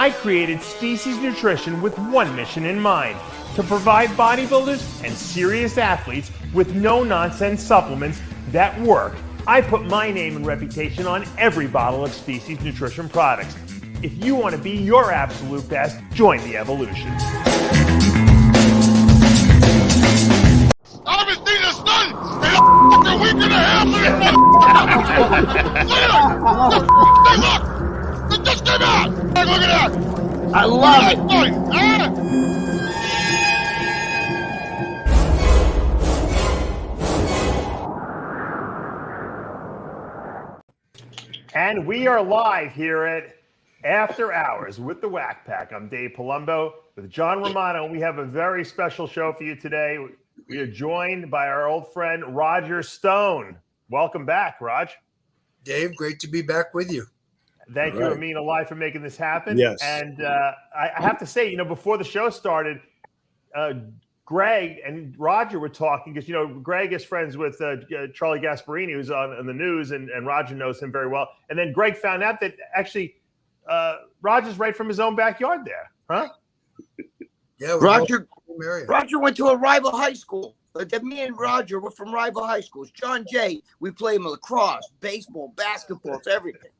I created Species Nutrition with one mission in mind: to provide bodybuilders and serious athletes with no-nonsense supplements that work. I put my name and reputation on every bottle of Species Nutrition products. If you want to be your absolute best, join the evolution. I haven't seen the sun in a fucking week and a half. Hey, look! It just came out! Hey, look at that! I love it! And we are live here at After Hours with the Whack Pack. I'm Dave Palumbo with John Romano. We have a very special show for you today. We are joined by our old friend, Roger Stone. Welcome back, Raj. Dave, great to be back with you. Thank you, Amin Alive, for making this happen. Yes. And I have to say, before the show started, Greg and Roger were talking because, Greg is friends with Charlie Gasparini, who's on the news, and Roger knows him very well. And then Greg found out that actually Roger's right from his own backyard there, huh? Yeah, Roger went to a rival high school. Me and Roger were from rival high schools. John Jay, we played lacrosse, baseball, basketball, it's everything.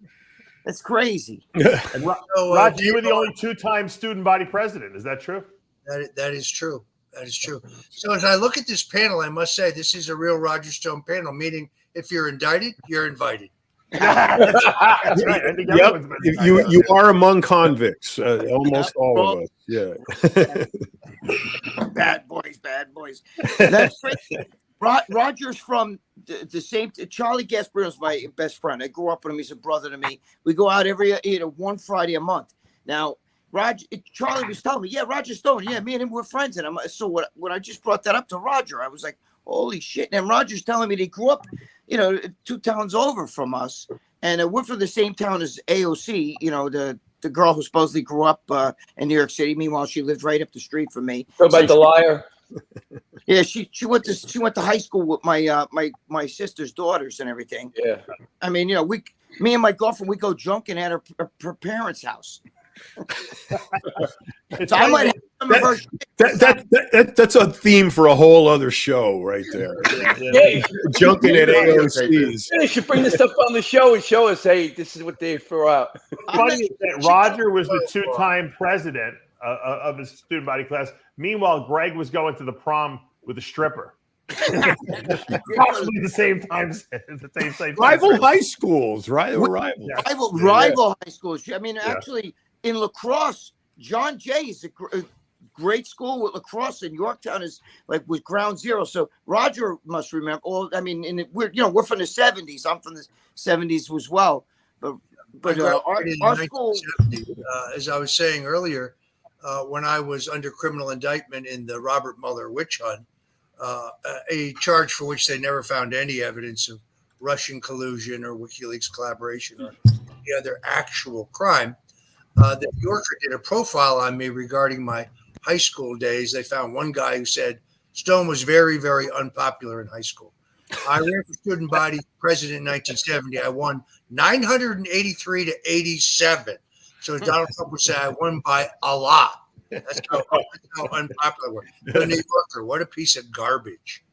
That's crazy. And Roger, you were the only two-time student body president. Is that true? That is true. That is true. So as I look at this panel, I must say this is a real Roger Stone panel, meaning if you're indicted, you're invited. That's right. I think Yep. You are among convicts, almost all of us. Yeah. Bad boys. That's crazy. Roger's from the same. Charlie Gasparino's my best friend. I grew up with him. He's a brother to me. We go out every one Friday a month. Now, Charlie was telling me, yeah, Roger Stone, yeah, me and him were friends. And when I just brought that up to Roger, I was like, holy shit. And Roger's telling me they grew up, 2 towns over from us. And we're from the same town as AOC, the girl who supposedly grew up in New York City. Meanwhile, she lived right up the street from me. What about the liar? Yeah, she went to high school with my sister's daughters and everything. Yeah. I mean, me and my girlfriend, we go junking at her parents' house. So I might have some of her that's a theme for a whole other show right there. Junking at AOC's. They should bring this stuff on the show and show us, hey, this is what they throw out. Funny is that Roger was the two-time president of his student body class. Meanwhile, Greg was going to the prom with a stripper. Possibly the same time. Rival high schools, right? Rival. Yeah. Rival high schools. I mean, actually, in lacrosse, John Jay is a great school with lacrosse, and Yorktown is was ground zero. So Roger must remember. We're from the 70s. I'm from the 70s as well. But our school, as I was saying earlier, when I was under criminal indictment in the Robert Mueller witch hunt, a charge for which they never found any evidence of Russian collusion or WikiLeaks collaboration or the other actual crime. The Yorker did a profile on me regarding my high school days. They found one guy who said Stone was very, very unpopular in high school. I ran for student body president in 1970. I won 983 to 87. So Donald Trump would say I won by a lot. That's how unpopular we're. The New Yorker, what a piece of garbage.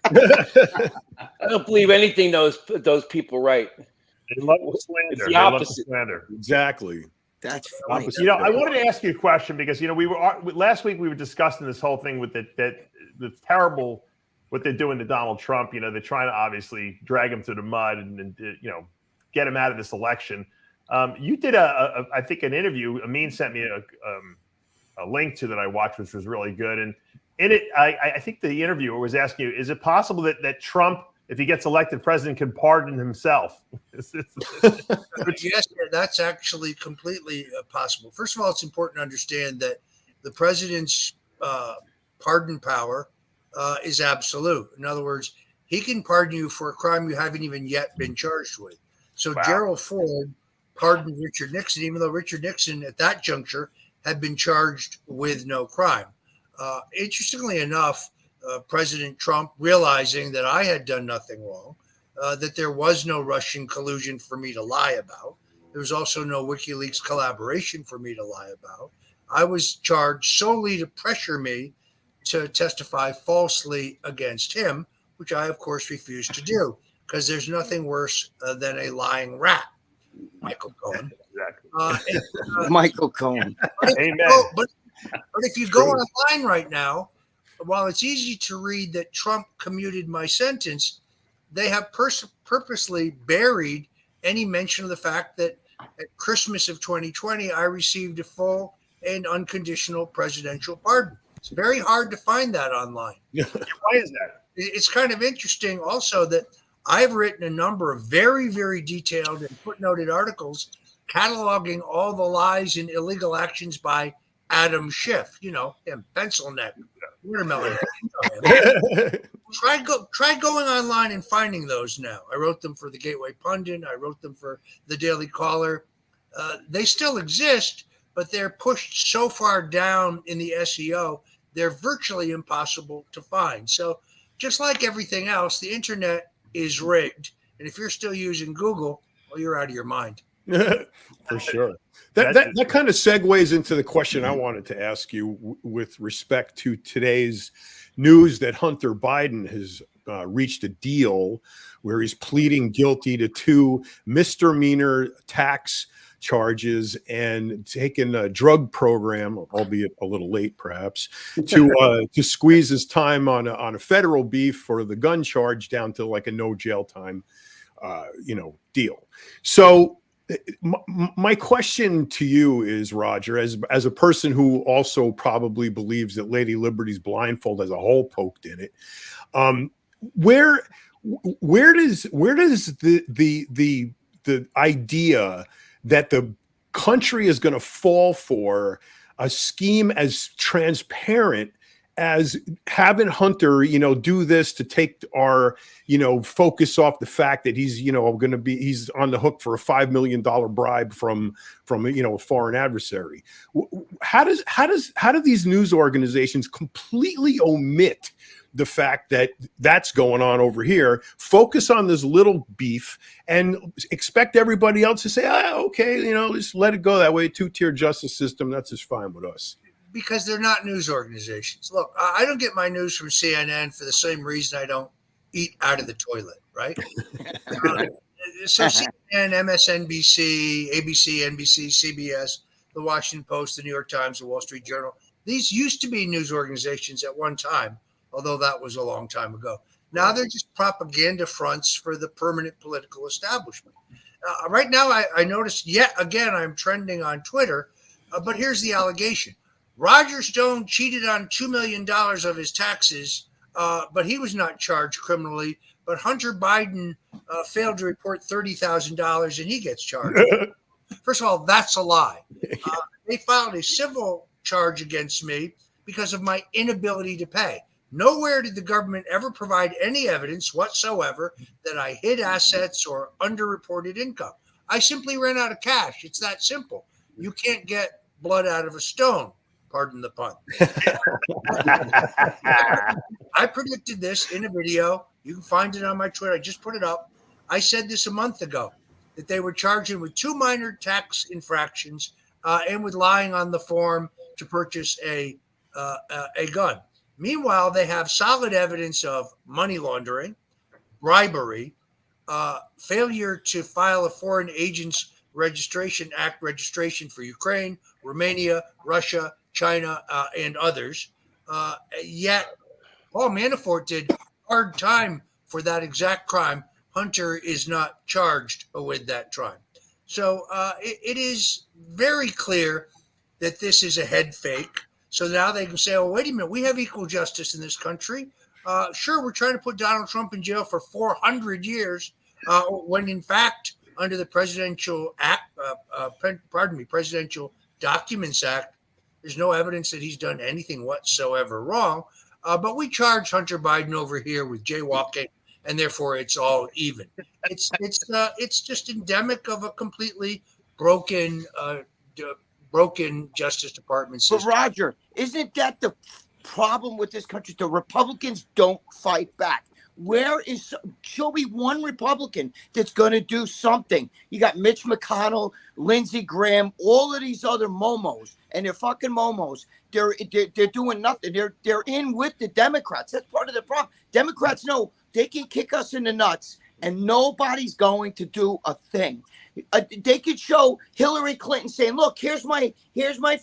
I don't believe anything those people write. They love the slander. It's the opposite. Exactly. that's funny. I wanted to ask you a question because last week we were discussing this whole thing with the terrible what they're doing to Donald Trump. They're trying to obviously drag him through the mud and get him out of this election. You did I think an interview. Amin sent me a link to that I watched, which was really good. And in it, I think the interviewer was asking you, is it possible that Trump, if he gets elected president, can pardon himself? Yes, that's actually completely possible. First of all, it's important to understand that the president's pardon power is absolute. In other words, he can pardon you for a crime you haven't even yet been charged with. So wow. Gerald Ford pardoned Richard Nixon, even though Richard Nixon at that juncture had been charged with no crime. Interestingly enough, President Trump, realizing that I had done nothing wrong, that there was no Russian collusion for me to lie about, There was also no WikiLeaks collaboration for me to lie about. I was charged solely to pressure me to testify falsely against him, which I, of course, refused to do because there's nothing worse than a lying rat, Michael Cohen. Exactly. Michael Cohen. Amen. But if you go online right now, while it's easy to read that Trump commuted my sentence, they have purposely buried any mention of the fact that at Christmas of 2020, I received a full and unconditional presidential pardon. It's very hard to find that online. Why is that? It's kind of interesting also that I've written a number of very, very detailed and footnoted articles cataloging all the lies and illegal actions by Adam Schiff, him, pencil neck, watermelon. Try going online and finding those now. I wrote them for the Gateway Pundit. I wrote them for the Daily Caller. They still exist, but they're pushed so far down in the SEO, they're virtually impossible to find. So just like everything else, the internet is rigged. And if you're still using Google, well, you're out of your mind. For sure. That kind of segues into the question I wanted to ask you with respect to today's news that Hunter Biden has reached a deal where he's pleading guilty to 2 misdemeanor tax charges and taking a drug program, albeit a little late perhaps, to squeeze his time on a federal beef for the gun charge down to like a no jail time, deal. So my question to you is, Roger, as a person who also probably believes that Lady Liberty's blindfold has a hole poked in it, where does the idea that the country is going to fall for a scheme as transparent as having Hunter, do this to take our, focus off the fact that he's, he's on the hook for a $5 million bribe from a foreign adversary. How do these news organizations completely omit the fact that that's going on over here, focus on this little beef, and expect everybody else to say, okay, just let it go that way, 2-tier justice system, that's just fine with us? Because they're not news organizations. Look, I don't get my news from CNN for the same reason I don't eat out of the toilet, right? So CNN, MSNBC, ABC, NBC, CBS, the Washington Post, the New York Times, the Wall Street Journal, these used to be news organizations at one time, although that was a long time ago. Now they're just propaganda fronts for the permanent political establishment. Right now, I noticed yet again, I'm trending on Twitter, but here's the allegation. Roger Stone cheated on $2 million of his taxes, but he was not charged criminally. But Hunter Biden failed to report $30,000 and he gets charged. First of all, that's a lie. They filed a civil charge against me because of my inability to pay. Nowhere did the government ever provide any evidence whatsoever that I hid assets or underreported income. I simply ran out of cash. It's that simple. You can't get blood out of a stone. Pardon the pun. I predicted this in a video. You can find it on my Twitter. I just put it up. I said this a month ago, that they were charging with 2 minor tax infractions and with lying on the form to purchase a gun. Meanwhile, they have solid evidence of money laundering, bribery, failure to file a Foreign Agents Registration Act registration for Ukraine, Romania, Russia, China, and others. Yet Paul Manafort did hard time for that exact crime. Hunter is not charged with that crime. So it is very clear that this is a head fake. So now they can say, oh, wait a minute, we have equal justice in this country. Sure, we're trying to put Donald Trump in jail for 400 years, when in fact, under the Presidential Act, Presidential Documents Act, there's no evidence that he's done anything whatsoever wrong. But we charge Hunter Biden over here with jaywalking, and therefore it's all even. It's just endemic of a completely broken Justice Department system. But Roger, isn't that the problem with this country? The Republicans don't fight back. Show me one Republican that's going to do something. You got Mitch McConnell, Lindsey Graham, all of these other momos, and they're fucking momos. They're doing nothing. They're in with the Democrats. That's part of the problem. Democrats know they can kick us in the nuts, and nobody's going to do a thing. They could show Hillary Clinton saying, "Look, here's my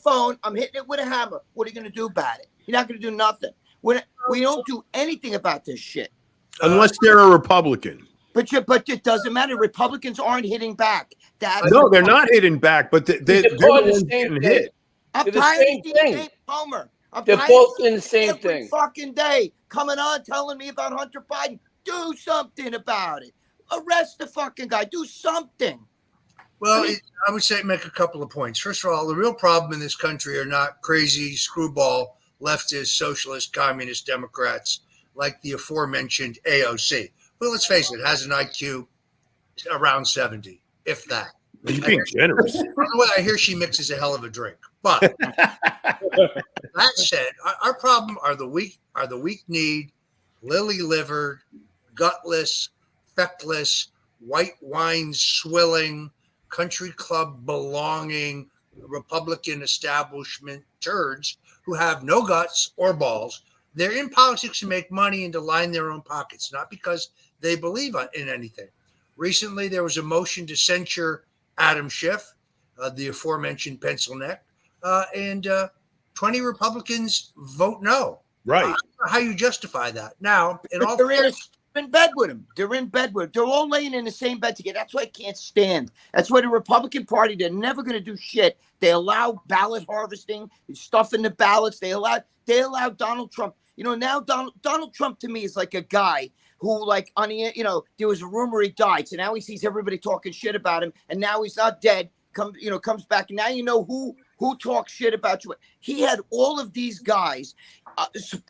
phone. I'm hitting it with a hammer. What are you going to do about it? You're not going to do nothing. We don't do anything about this shit." Unless they're a Republican. But it doesn't matter. Republicans aren't hitting back. No, they're not hitting back, but they're doing the same thing. hit. I'm They're the tired same of seeing thing. Dave Palmer. They're both in the same every thing. fucking day coming on telling me about Hunter Biden. Do something about it. Arrest the fucking guy. Do something. Well, I would say make a couple of points. First of all, the real problem in this country are not crazy screwball leftist, socialist, communist Democrats like the aforementioned AOC. Well, let's face it, has an IQ around 70, if that. You're being generous. By the way, I hear she mixes a hell of a drink. But that said, our problem are the weak-kneed, lily-livered, gutless, feckless, white wine swilling, country club belonging, Republican establishment turds who have no guts or balls. They're in politics to make money and to line their own pockets, not because they believe in anything. Recently, there was a motion to censure Adam Schiff, the aforementioned pencil neck, and 20 Republicans vote no. Right. I don't know how you justify that. Now, They're in bed with him. They're in bed with him. They're all laying in the same bed together. That's why I can't stand. That's why the Republican Party, they're never going to do shit. They allow ballot harvesting, stuff in the ballots. They allow Donald Trump. Now Donald Trump to me is like a guy who, like, there was a rumor he died. So now he sees everybody talking shit about him, and now he's not dead. Comes back, and now you know who talks shit about you. He had all of these guys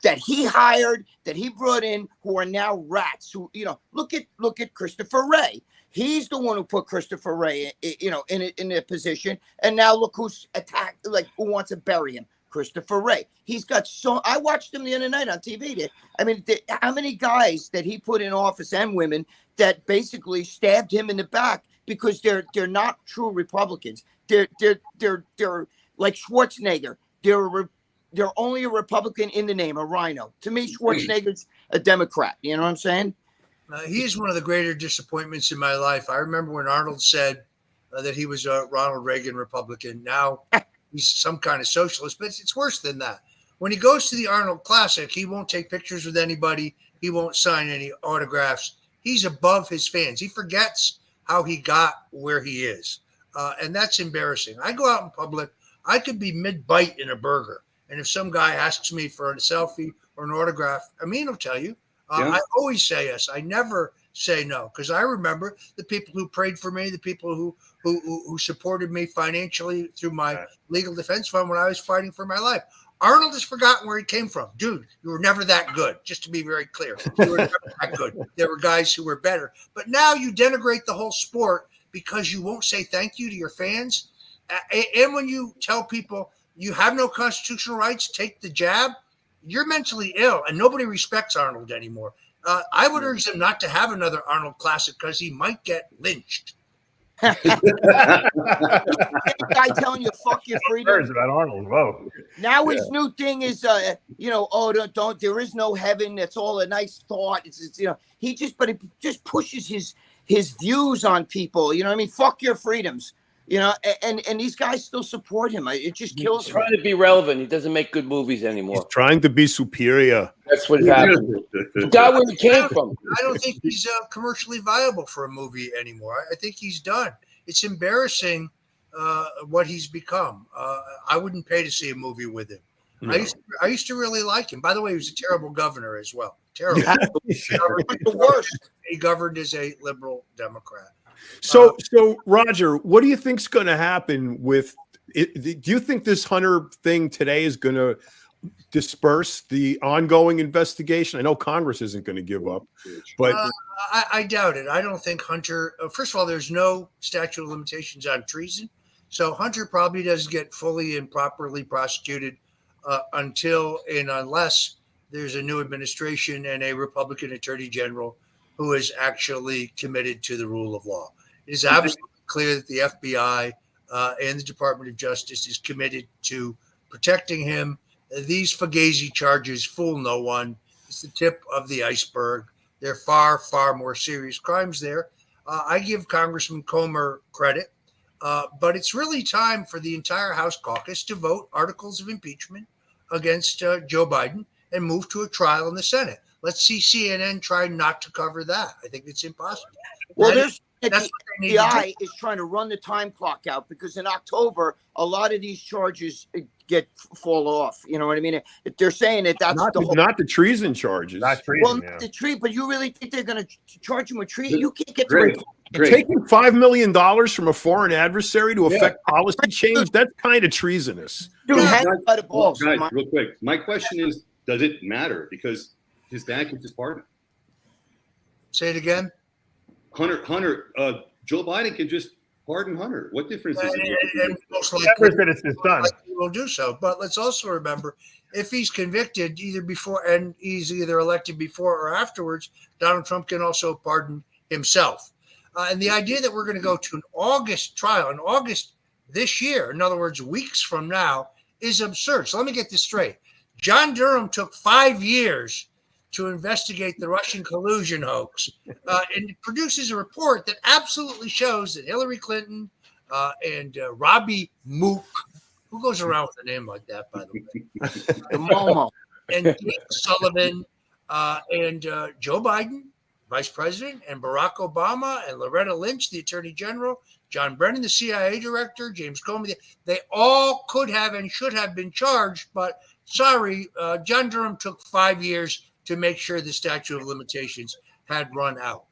that he hired, that he brought in, who are now rats. Who, look at Christopher Wray. He's the one who put Christopher Wray, in a position, and now look who's attacked, like, who wants to bury him. Christopher Wray. He's got I watched him the other night on TV. How many guys that he put in office, and women, that basically stabbed him in the back because they're not true Republicans. They're like Schwarzenegger. They're only a Republican in the name, a rhino. To me, Schwarzenegger's a Democrat. You know what I'm saying? He is one of the greater disappointments in my life. I remember when Arnold said that he was a Ronald Reagan Republican. Now he's some kind of socialist, but it's worse than that. When he goes to the Arnold Classic, he won't take pictures with anybody. He won't sign any autographs. He's above his fans. He forgets how he got where he is. And that's embarrassing. I go out in public. I could be mid-bite in a burger. And if some guy asks me for a selfie or an autograph, Amin will tell you. I always say yes. I never say no, because I remember the people who prayed for me, the people who supported me financially through my legal defense fund when I was fighting for my life. Arnold has forgotten where he came from. Dude, you were never that good, just to be very clear. You were never that good. There were guys who were better. But now you denigrate the whole sport because you won't say thank you to your fans. And when you tell people you have no constitutional rights, take the jab, you're mentally ill, and nobody respects Arnold anymore. I would urge them not to have another Arnold Classic because he might get lynched. Guy telling you fuck your freedom. About Arnold. Whoa. Now his new thing is, don't. There is no heaven. That's all a nice thought. He just pushes his views on people. You know what I mean? Fuck your freedoms. And these guys still support him. It just kills He's him. trying to be relevant. He doesn't make good movies anymore. He's trying to be superior. That's what happened. He got where he came from. I don't think he's commercially viable for a movie anymore. I think he's done. It's embarrassing what he's become. I wouldn't pay to see a movie with him. No. I used to really like him. By the way, he was a terrible governor as well. Terrible. The worst. He governed as a liberal Democrat. So Roger, what do you think's going to happen with it? Do you think this Hunter thing today is going to disperse the ongoing investigation? I know Congress isn't going to give up, but I doubt it. I don't think Hunter. First of all, there's no statute of limitations on treason, so Hunter probably doesn't get fully and properly prosecuted until and unless there's a new administration and a Republican attorney general who is actually committed to the rule of law. It is absolutely clear that the FBI and the Department of Justice is committed to protecting him. These Fugazi charges fool no one. It's the tip of the iceberg. There are far, far more serious crimes there. I give Congressman Comer credit, but it's really time for the entire House caucus to vote articles of impeachment against Joe Biden and move to a trial in the Senate. Let's see CNN try not to cover that. I think it's impossible. Well, That's the what they need to FBI is trying to run the time clock out because in October, a lot of these charges fall off. You know what I mean? They're saying that that's not the treason charges. Not treason. well, not the treat, but you really think they're going to charge him with treason? You can't get Great. to Taking $5 million from a foreign adversary to affect policy change, that's kind of treasonous. Dude, hang by the balls. Guys, real quick. My question is, does it matter? Because his dad can just pardon. Say it again. Hunter, Joe Biden can just pardon Hunter. What difference does it make? And most Never likely said it's his son. he will do so. But let's also remember, if he's convicted either before and he's either elected before or afterwards, Donald Trump can also pardon himself. And the idea that we're going to go to an August trial in August this year, in other words, weeks from now, is absurd. So let me get this straight. John Durham took 5 years to investigate the Russian collusion hoax, and it produces a report that absolutely shows that Hillary Clinton and Robbie Mook, who goes around with a name like that, by the way, The Momo. and Jake Sullivan and Joe Biden, Vice President, and Barack Obama, and Loretta Lynch, the Attorney General, John Brennan, the CIA Director, James Comey, they all could have and should have been charged, but sorry, John Durham took 5 years to make sure the statute of limitations had run out.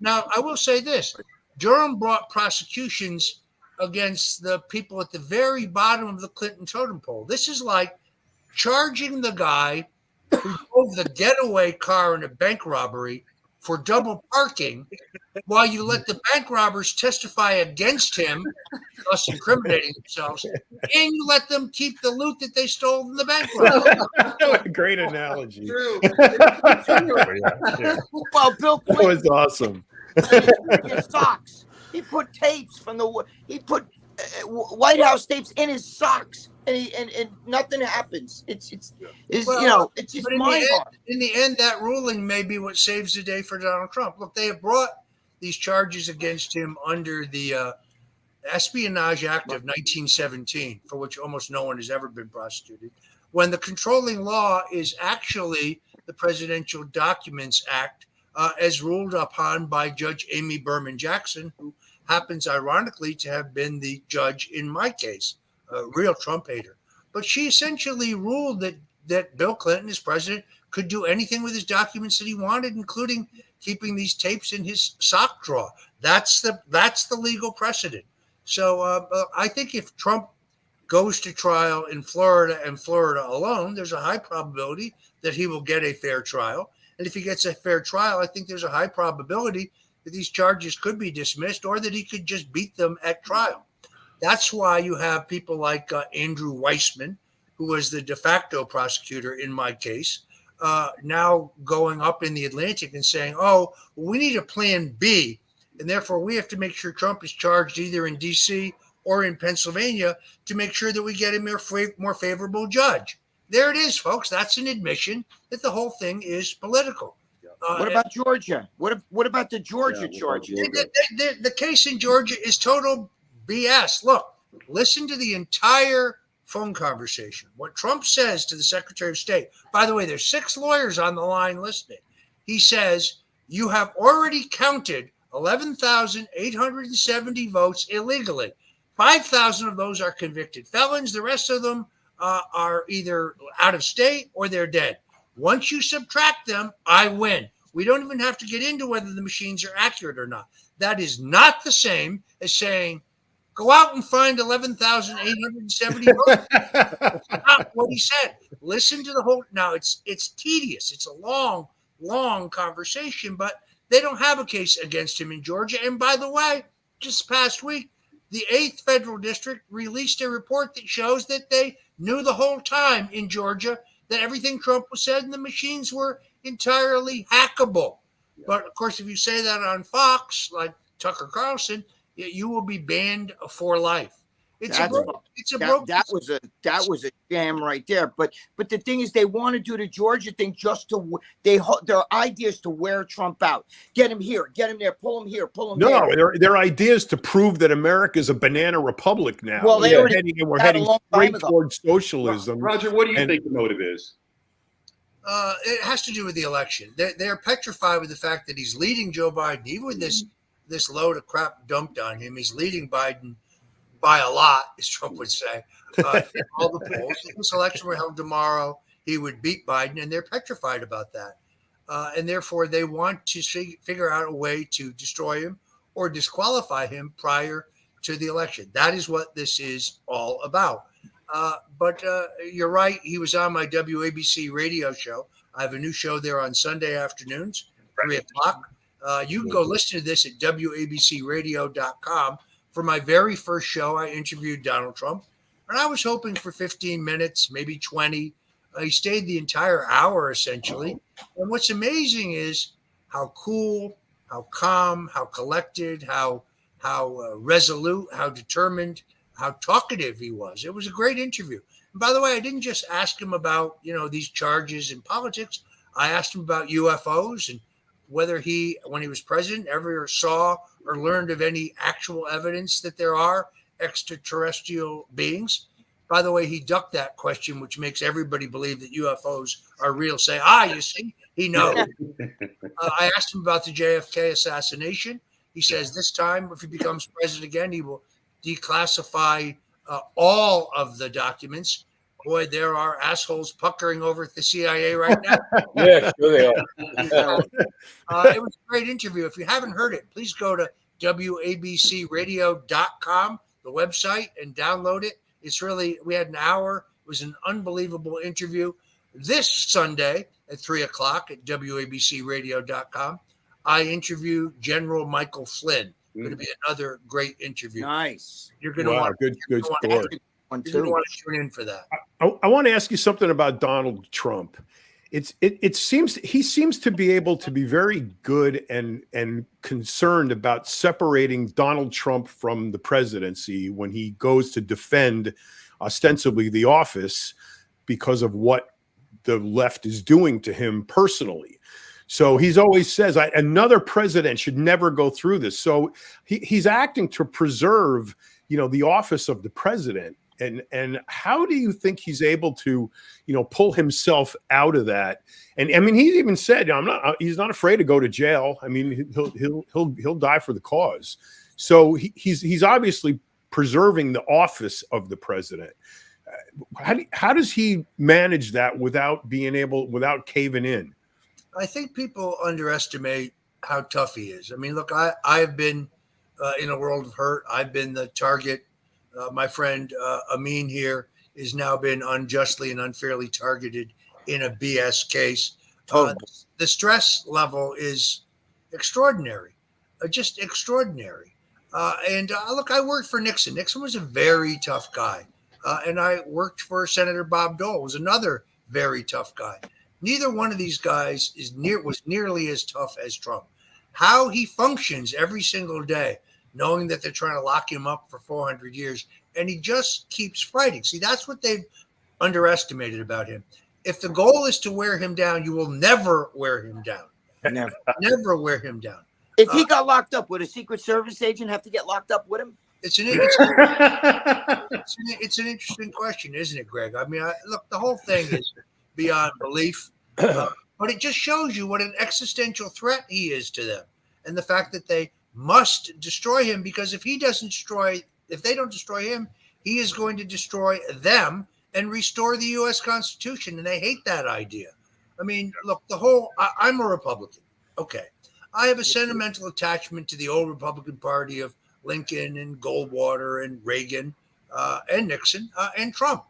Now, I will say this. Durham brought prosecutions against the people at the very bottom of the Clinton totem pole. This is like charging the guy who drove the getaway car in a bank robbery for double parking while you let the bank robbers testify against him, thus incriminating themselves, and you let them keep the loot that they stole in the bank robbery. Great analogy. True. Well, Bill That Clinton was awesome. his socks. He put tapes from he put White House tapes in his socks, and nothing happens. It's Well, it's just But in mind boggling. the end, that ruling may be what saves the day for Donald Trump. Look, they have brought these charges against him under the Espionage Act of 1917, for which almost no one has ever been prosecuted, when the controlling law is actually the Presidential Documents Act, as ruled upon by Judge Amy Berman Jackson, who happens ironically to have been the judge in my case, a real Trump hater. But she essentially ruled that Bill Clinton, as president, could do anything with his documents that he wanted, including keeping these tapes in his sock drawer. That's the legal precedent. So I think if Trump goes to trial in Florida and Florida alone, there's a high probability that he will get a fair trial. And if he gets a fair trial, I think there's a high probability that these charges could be dismissed or that he could just beat them at trial. That's why you have people like Andrew Weissman, who was the de facto prosecutor in my case, now going up in the Atlantic and saying, oh, well, we need a plan B. And therefore, we have to make sure Trump is charged either in D.C. or in Pennsylvania to make sure that we get a more favorable judge. There it is, folks. That's an admission that the whole thing is political. What about Georgia? What about the Georgia charges? The case in Georgia is total BS. Look, listen to the entire phone conversation. What Trump says to the Secretary of State, by the way, there's 6 lawyers on the line listening. He says, you have already counted 11,870 votes illegally. 5,000 of those are convicted felons. The rest of them are either out of state or they're dead. Once you subtract them, I win. We don't even have to get into whether the machines are accurate or not. That is not the same as saying, go out and find 11,870 votes. That's not what he said. Listen to the whole. Now, it's tedious. It's a long, long conversation, but they don't have a case against him in Georgia. And by the way, just past week, the 8th Federal District released a report that shows that they knew the whole time in Georgia that everything Trump was said and the machines were entirely hackable. But of course, if you say that on Fox, like Tucker Carlson, you will be banned for life. That was a sham right there. But the thing is, they want to do the Georgia thing just to their ideas to wear Trump out, get him here, get him there, pull him here, pull him there. No, their ideas to prove that America is a banana republic now. Well, we're heading straight towards socialism. Roger, what do you think the motive is? It has to do with the election. They're petrified with the fact that he's leading Joe Biden, even with this load of crap dumped on him. He's leading Biden by a lot, as Trump would say, in all the polls. If this election were held tomorrow, he would beat Biden, and they're petrified about that. And therefore, they want to figure out a way to destroy him or disqualify him prior to the election. That is what this is all about. But you're right. He was on my WABC radio show. I have a new show there on Sunday afternoons, 3 o'clock. You can go listen to this at WABCradio.com. For my very first show, I interviewed Donald Trump, and I was hoping for 15 minutes, maybe 20. He stayed the entire hour, essentially. And what's amazing is how cool, how calm, how collected, how resolute, how determined, how talkative he was. It was a great interview. And by the way, I didn't just ask him about, these charges in politics. I asked him about UFOs and whether he, when he was president, ever saw or learned of any actual evidence that there are extraterrestrial beings. By the way, he ducked that question, which makes everybody believe that UFOs are real. Say, you see, he knows. I asked him about the JFK assassination. He says this time, if he becomes president again, he will declassify all of the documents. Boy, there are assholes puckering over at the CIA right now. Yeah, sure they are. It was a great interview. If you haven't heard it, please go to WABCradio.com, the website, and download it. We had an hour. It was an unbelievable interview. This Sunday at 3 o'clock at WABCradio.com, I interview General Michael Flynn. Going to be another great interview. Nice. You're going to want good story. You're going to want to tune in for that. I want to ask you something about Donald Trump. It seems he seems to be able to be very good and concerned about separating Donald Trump from the presidency when he goes to defend ostensibly the office because of what the left is doing to him personally. So he's always says another president should never go through this. So he's acting to preserve, the office of the president. And how do you think he's able to, pull himself out of that? And I mean, he even said, he's not afraid to go to jail. I mean, he'll die for the cause. So he's obviously preserving the office of the president. How does he manage that without caving in? I think people underestimate how tough he is. I mean, look, I've been in a world of hurt. I've been the target. My friend Amin here has now been unjustly and unfairly targeted in a BS case. The stress level is extraordinary, just extraordinary. And look, I worked for Nixon. Nixon was a very tough guy. And I worked for Senator Bob Dole, was another very tough guy. Neither one of these guys was nearly as tough as Trump. How he functions every single day, knowing that they're trying to lock him up for 400 years, and he just keeps fighting. See, that's what they've underestimated about him. If the goal is to wear him down, you will never wear him down. Never wear him down. If he got locked up, would a Secret Service agent have to get locked up with him? It's an interesting question, isn't it, Greg? I mean, look, the whole thing is beyond belief, but it just shows you what an existential threat he is to them, and the fact that they must destroy him, because if they don't destroy him, he is going to destroy them and restore the U.S. Constitution, and they hate that idea. I mean, look, I'm a Republican. Okay. I have a sentimental attachment to the old Republican Party of Lincoln and Goldwater and Reagan and Nixon and Trump.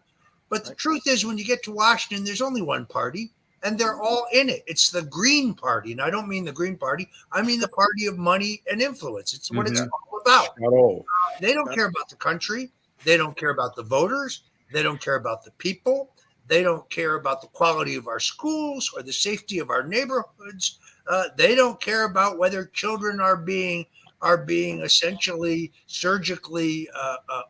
But the truth is, when you get to Washington, there's only one party, and they're all in it. It's the Green Party. And I don't mean the Green Party. I mean the party of money and influence. It's what it's all about. They don't care about the country. They don't care about the voters. They don't care about the people. They don't care about the quality of our schools or the safety of our neighborhoods. They don't care about whether children are being essentially surgically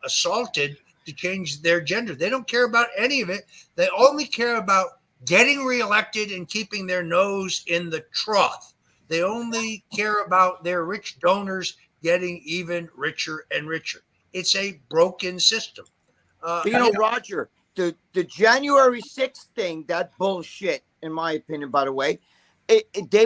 assaulted to change their gender. They don't care about any of it. They only care about getting reelected and keeping their nose in the trough. They only care about their rich donors getting even richer and richer. It's a broken system. But Roger, the January 6th thing, that bullshit, in my opinion, by the way,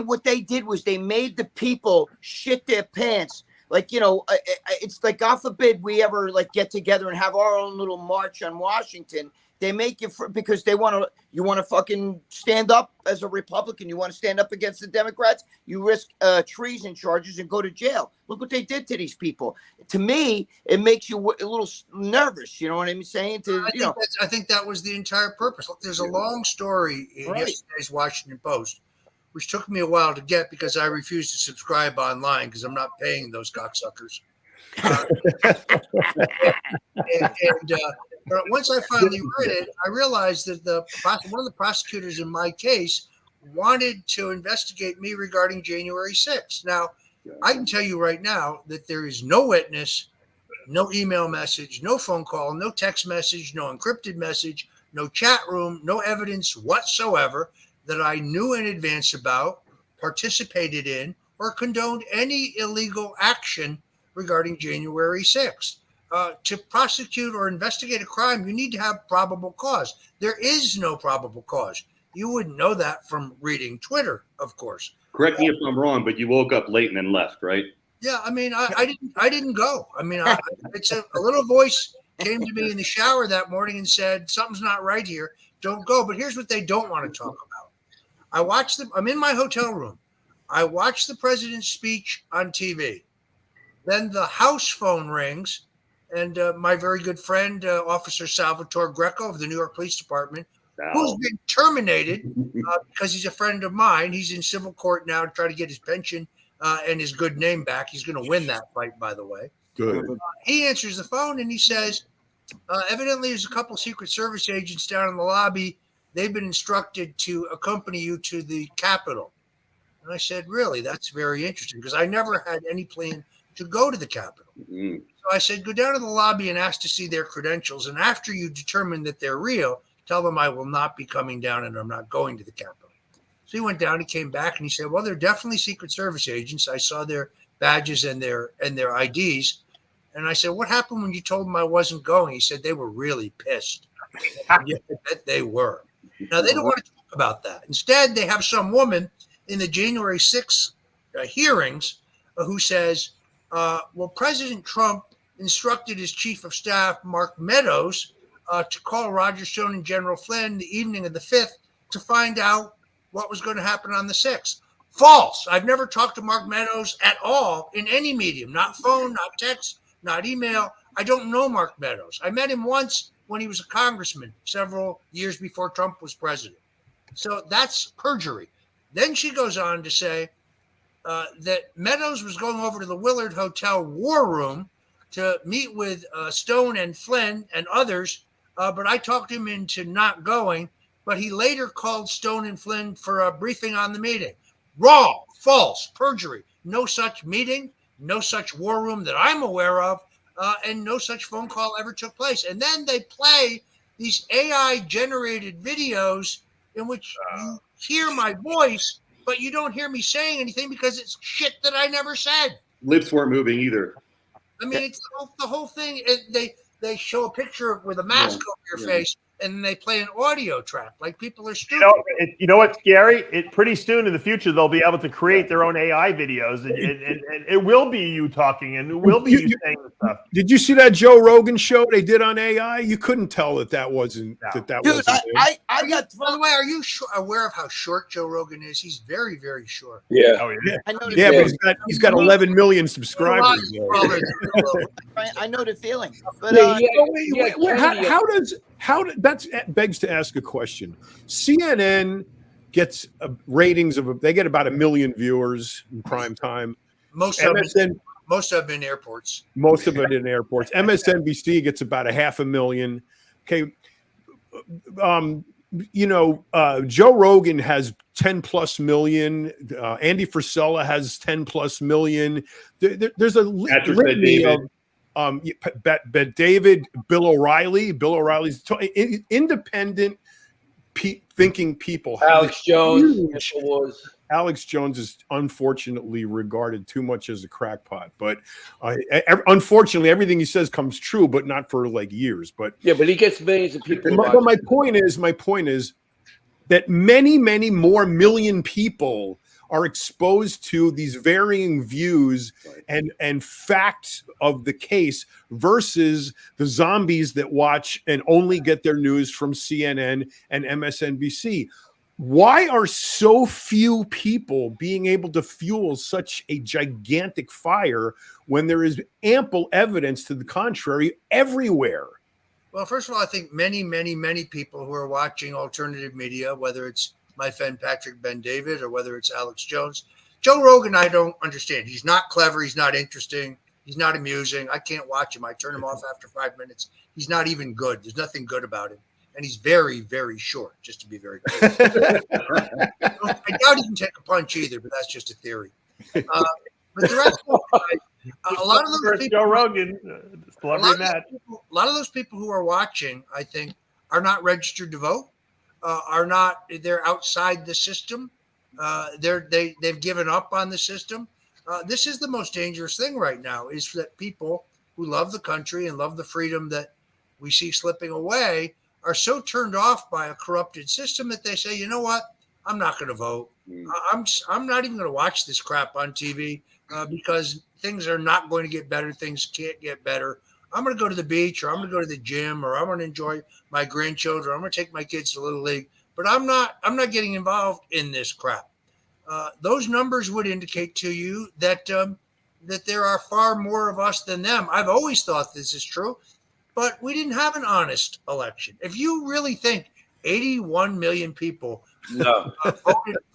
what they did was they made the people shit their pants. Like, it's like, God forbid we ever like get together and have our own little march on Washington. They make you because you want to fucking stand up as a Republican. You want to stand up against the Democrats. You risk treason charges and go to jail. Look what they did to these people. To me, it makes you a little nervous. You know what I'm saying? I think that was the entire purpose. Look, there's a long story in yesterday's Washington Post, which took me a while to get because I refused to subscribe online because I'm not paying those cocksuckers. But once I finally read it, I realized that one of the prosecutors in my case wanted to investigate me regarding January 6th. Now, I can tell you right now that there is no witness, no email message, no phone call, no text message, no encrypted message, no chat room, no evidence whatsoever that I knew in advance about, participated in, or condoned any illegal action regarding January 6th. To prosecute or investigate a crime, you need to have probable cause. There is no probable cause. You wouldn't know that from reading Twitter, of course. Correct me if I'm wrong, but you woke up late and then left, right? Yeah, I mean, I didn't go. I mean, it's a little voice came to me in the shower that morning and said, something's not right here. Don't go. But here's what they don't want to talk about. I watched them. I'm in my hotel room. I watched the president's speech on TV. Then the house phone rings. And my very good friend, Officer Salvatore Greco of the New York Police Department, who's been terminated because he's a friend of mine. He's in civil court now to try to get his pension and his good name back. He's going to win that fight, by the way. Good. He answers the phone and he says, evidently there's a couple Secret Service agents down in the lobby. They've been instructed to accompany you to the Capitol. And I said, really? That's very interesting because I never had any plan to go to the Capitol. Mm. So I said, go down to the lobby and ask to see their credentials. And after you determine that they're real, tell them I will not be coming down and I'm not going to the Capitol. So he went down, he came back and he said, well, they're definitely Secret Service agents. I saw their badges and their IDs. And I said, what happened when you told them I wasn't going? He said, they were really pissed. Yeah, they were. Now, they don't want to talk about that. Instead, they have some woman in the January 6th hearings who says, well, President Trump instructed his chief of staff, Mark Meadows, to call Roger Stone and General Flynn the evening of the 5th to find out what was going to happen on the 6th. False. I've never talked to Mark Meadows at all in any medium, not phone, not text, not email. I don't know Mark Meadows. I met him once when he was a congressman several years before Trump was president. So that's perjury. Then she goes on to say that Meadows was going over to the Willard Hotel War Room to meet with Stone and Flynn and others, but I talked him into not going, but he later called Stone and Flynn for a briefing on the meeting. Wrong, false, perjury. No such meeting, no such war room that I'm aware of, and no such phone call ever took place. And then they play these AI-generated videos in which you hear my voice, but you don't hear me saying anything because it's shit that I never said. Lips weren't moving either. I mean, it's the whole thing. They show a picture with a mask over your face, and then they play an audio track. Like, people are stupid. You know what's scary? Pretty soon in the future, they'll be able to create their own AI videos, and it will be you talking, and it will be you saying stuff. Did you see that Joe Rogan show they did on AI? You couldn't tell that wasn't that Dude, wasn't I got. By the way, are you aware of how short Joe Rogan is? He's very, very short. Yeah. Oh, yeah. I know the Yeah, feeling. but he's got 11 million subscribers. I know the feeling. But That begs to ask a question. CNN gets ratings they get about 1 million viewers in prime time. Most of them in airports. Most of it in airports. MSNBC gets about 500,000. Okay. Joe Rogan has 10 plus million. Andy Frisella has 10 plus million. There's a litany of Bet David, Bill O'Reilly. Bill O'Reilly's independent thinking people. Alex Jones. Alex Jones is unfortunately regarded too much as a crackpot, but unfortunately, everything he says comes true, but not for like years. But yeah, but he gets millions of people. But my point is that many more million people are exposed to these varying views and facts of the case versus the zombies that watch and only get their news from CNN and MSNBC. Why are so few people being able to fuel such a gigantic fire when there is ample evidence to the contrary everywhere? Well, first of all, I think many people who are watching alternative media, whether it's my friend Patrick Ben-David or whether it's Alex Jones, Joe Rogan, I don't understand. He's not clever. He's not interesting. He's not amusing. I can't watch him. I turn him off after 5 minutes. He's not even good. There's nothing good about him. And he's very, very short, just to be very clear. I doubt he can take a punch either, but that's just a theory. But the rest of a lot of those people, Joe Rogan, a lot of those people who are watching, I think, are not registered to vote. They're outside the system. They've given up on the system. This is the most dangerous thing right now, is that people who love the country and love the freedom that we see slipping away are so turned off by a corrupted system that they say, you know what, I'm not going to vote. I'm not even going to watch this crap on TV because things are not going to get better. Things can't get better. I'm going to go to the beach, or I'm going to go to the gym, or I'm going to enjoy my grandchildren. I'm going to take my kids to Little League, but I'm not getting involved in this crap. Those numbers would indicate to you that there are far more of us than them. I've always thought this is true, but we didn't have an honest election. If you really think 81 million people voted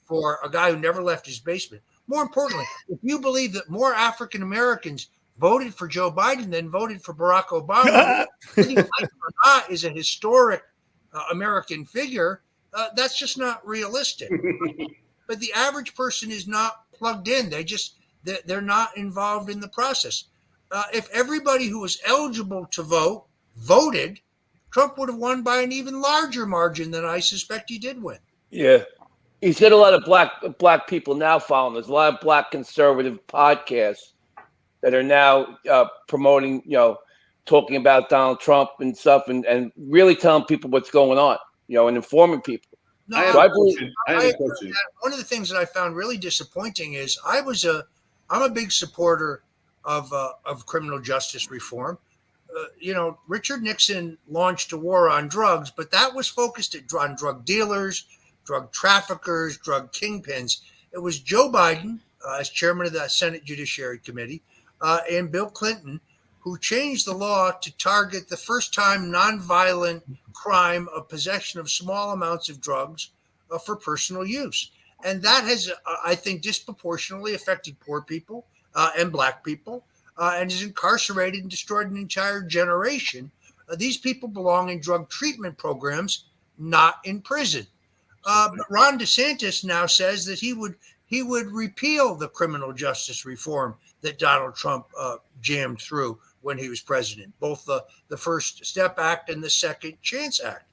for a guy who never left his basement, more importantly, if you believe that more African Americans voted for Joe Biden than voted for Barack Obama, whether you like him or not, is a historic American figure, that's just not realistic. But the average person is not plugged in. They're not involved in the process. If everybody who was eligible to vote voted, Trump would have won by an even larger margin than I suspect he did win. Yeah. He's got a lot of black people now following. There's a lot of black conservative podcasts that are now promoting, talking about Donald Trump and stuff and really telling people what's going on, and informing people. No, I have a question. One of the things that I found really disappointing is I'm a big supporter of criminal justice reform. Richard Nixon launched a war on drugs, but that was focused on drug dealers, drug traffickers, drug kingpins. It was Joe Biden, as chairman of the Senate Judiciary Committee, and Bill Clinton, who changed the law to target the first-time nonviolent crime of possession of small amounts of drugs for personal use. And that has, I think, disproportionately affected poor people and black people, and has incarcerated and destroyed an entire generation. These people belong in drug treatment programs, not in prison. But Ron DeSantis now says that he would repeal the criminal justice reform that Donald Trump jammed through when he was president, both the First Step Act and the Second Chance Act.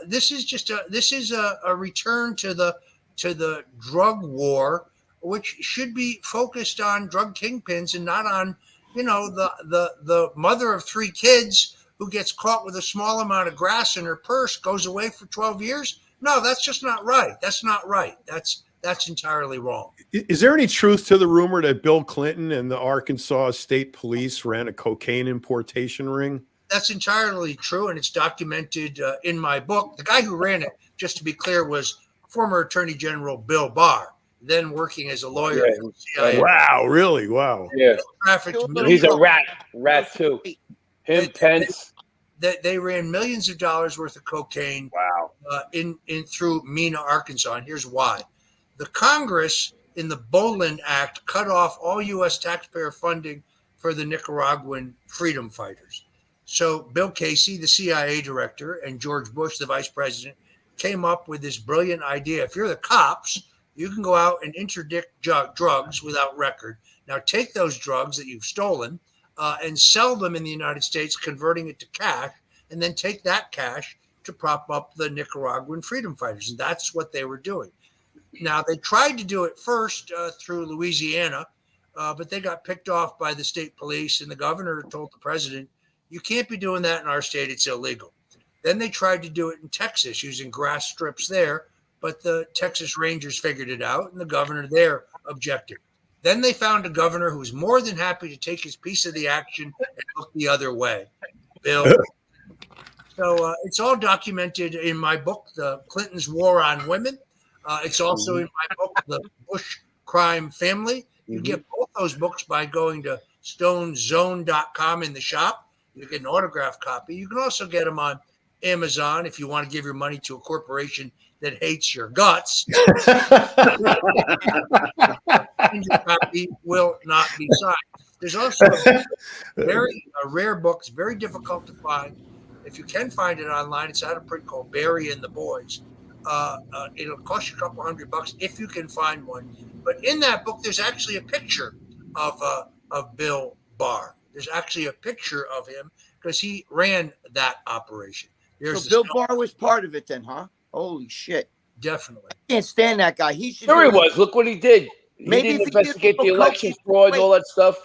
This is a return to the drug war, which should be focused on drug kingpins and not on the mother of 3 kids who gets caught with a small amount of grass in her purse, goes away for 12 years. No, that's just not right. That's not right. That's entirely wrong. Is there any truth to the rumor that Bill Clinton and the Arkansas State Police ran a cocaine importation ring? That's entirely true, and it's documented in my book. The guy who ran it, just to be clear, was former Attorney General Bill Barr, then working as a lawyer for the CIA. Wow, really? Wow. Yeah. He's a rat too. Him, Pence. They ran millions of dollars worth of cocaine. Wow. In through Mena, Arkansas, and here's why. The Congress, in the Boland Act, cut off all U.S. taxpayer funding for the Nicaraguan freedom fighters. So Bill Casey, the CIA director, and George Bush, the vice president, came up with this brilliant idea. If you're the cops, you can go out and interdict drugs without record. Now take those drugs that you've stolen and sell them in the United States, converting it to cash, and then take that cash to prop up the Nicaraguan freedom fighters. And that's what they were doing. Now, they tried to do it first through Louisiana, but they got picked off by the state police, and the governor told the president, you can't be doing that in our state. It's illegal. Then they tried to do it in Texas using grass strips there, but the Texas Rangers figured it out, and the governor there objected. Then they found a governor who was more than happy to take his piece of the action and look the other way. Bill. So it's all documented in my book, The Clinton's War on Women. It's also in my book, The Bush Crime Family. You get both those books by going to stonezone.com in the shop. You get an autographed copy. You can also get them on Amazon if you want to give your money to a corporation that hates your guts. And your copy will not be signed. There's also a rare book. It's very difficult to find. If you can find it online, it's out of print, called Barry and the Boys. It'll cost you a couple $100 if you can find one. But in that book, there's actually a picture of Bill Barr. There's actually a picture of him because he ran that operation. So Bill Barr was part of it then, huh? Holy shit. Definitely. I can't stand that guy. He should. Sure he was. Look what he did. He Maybe didn't if he did investigate the little election coaching- fraud and all that stuff.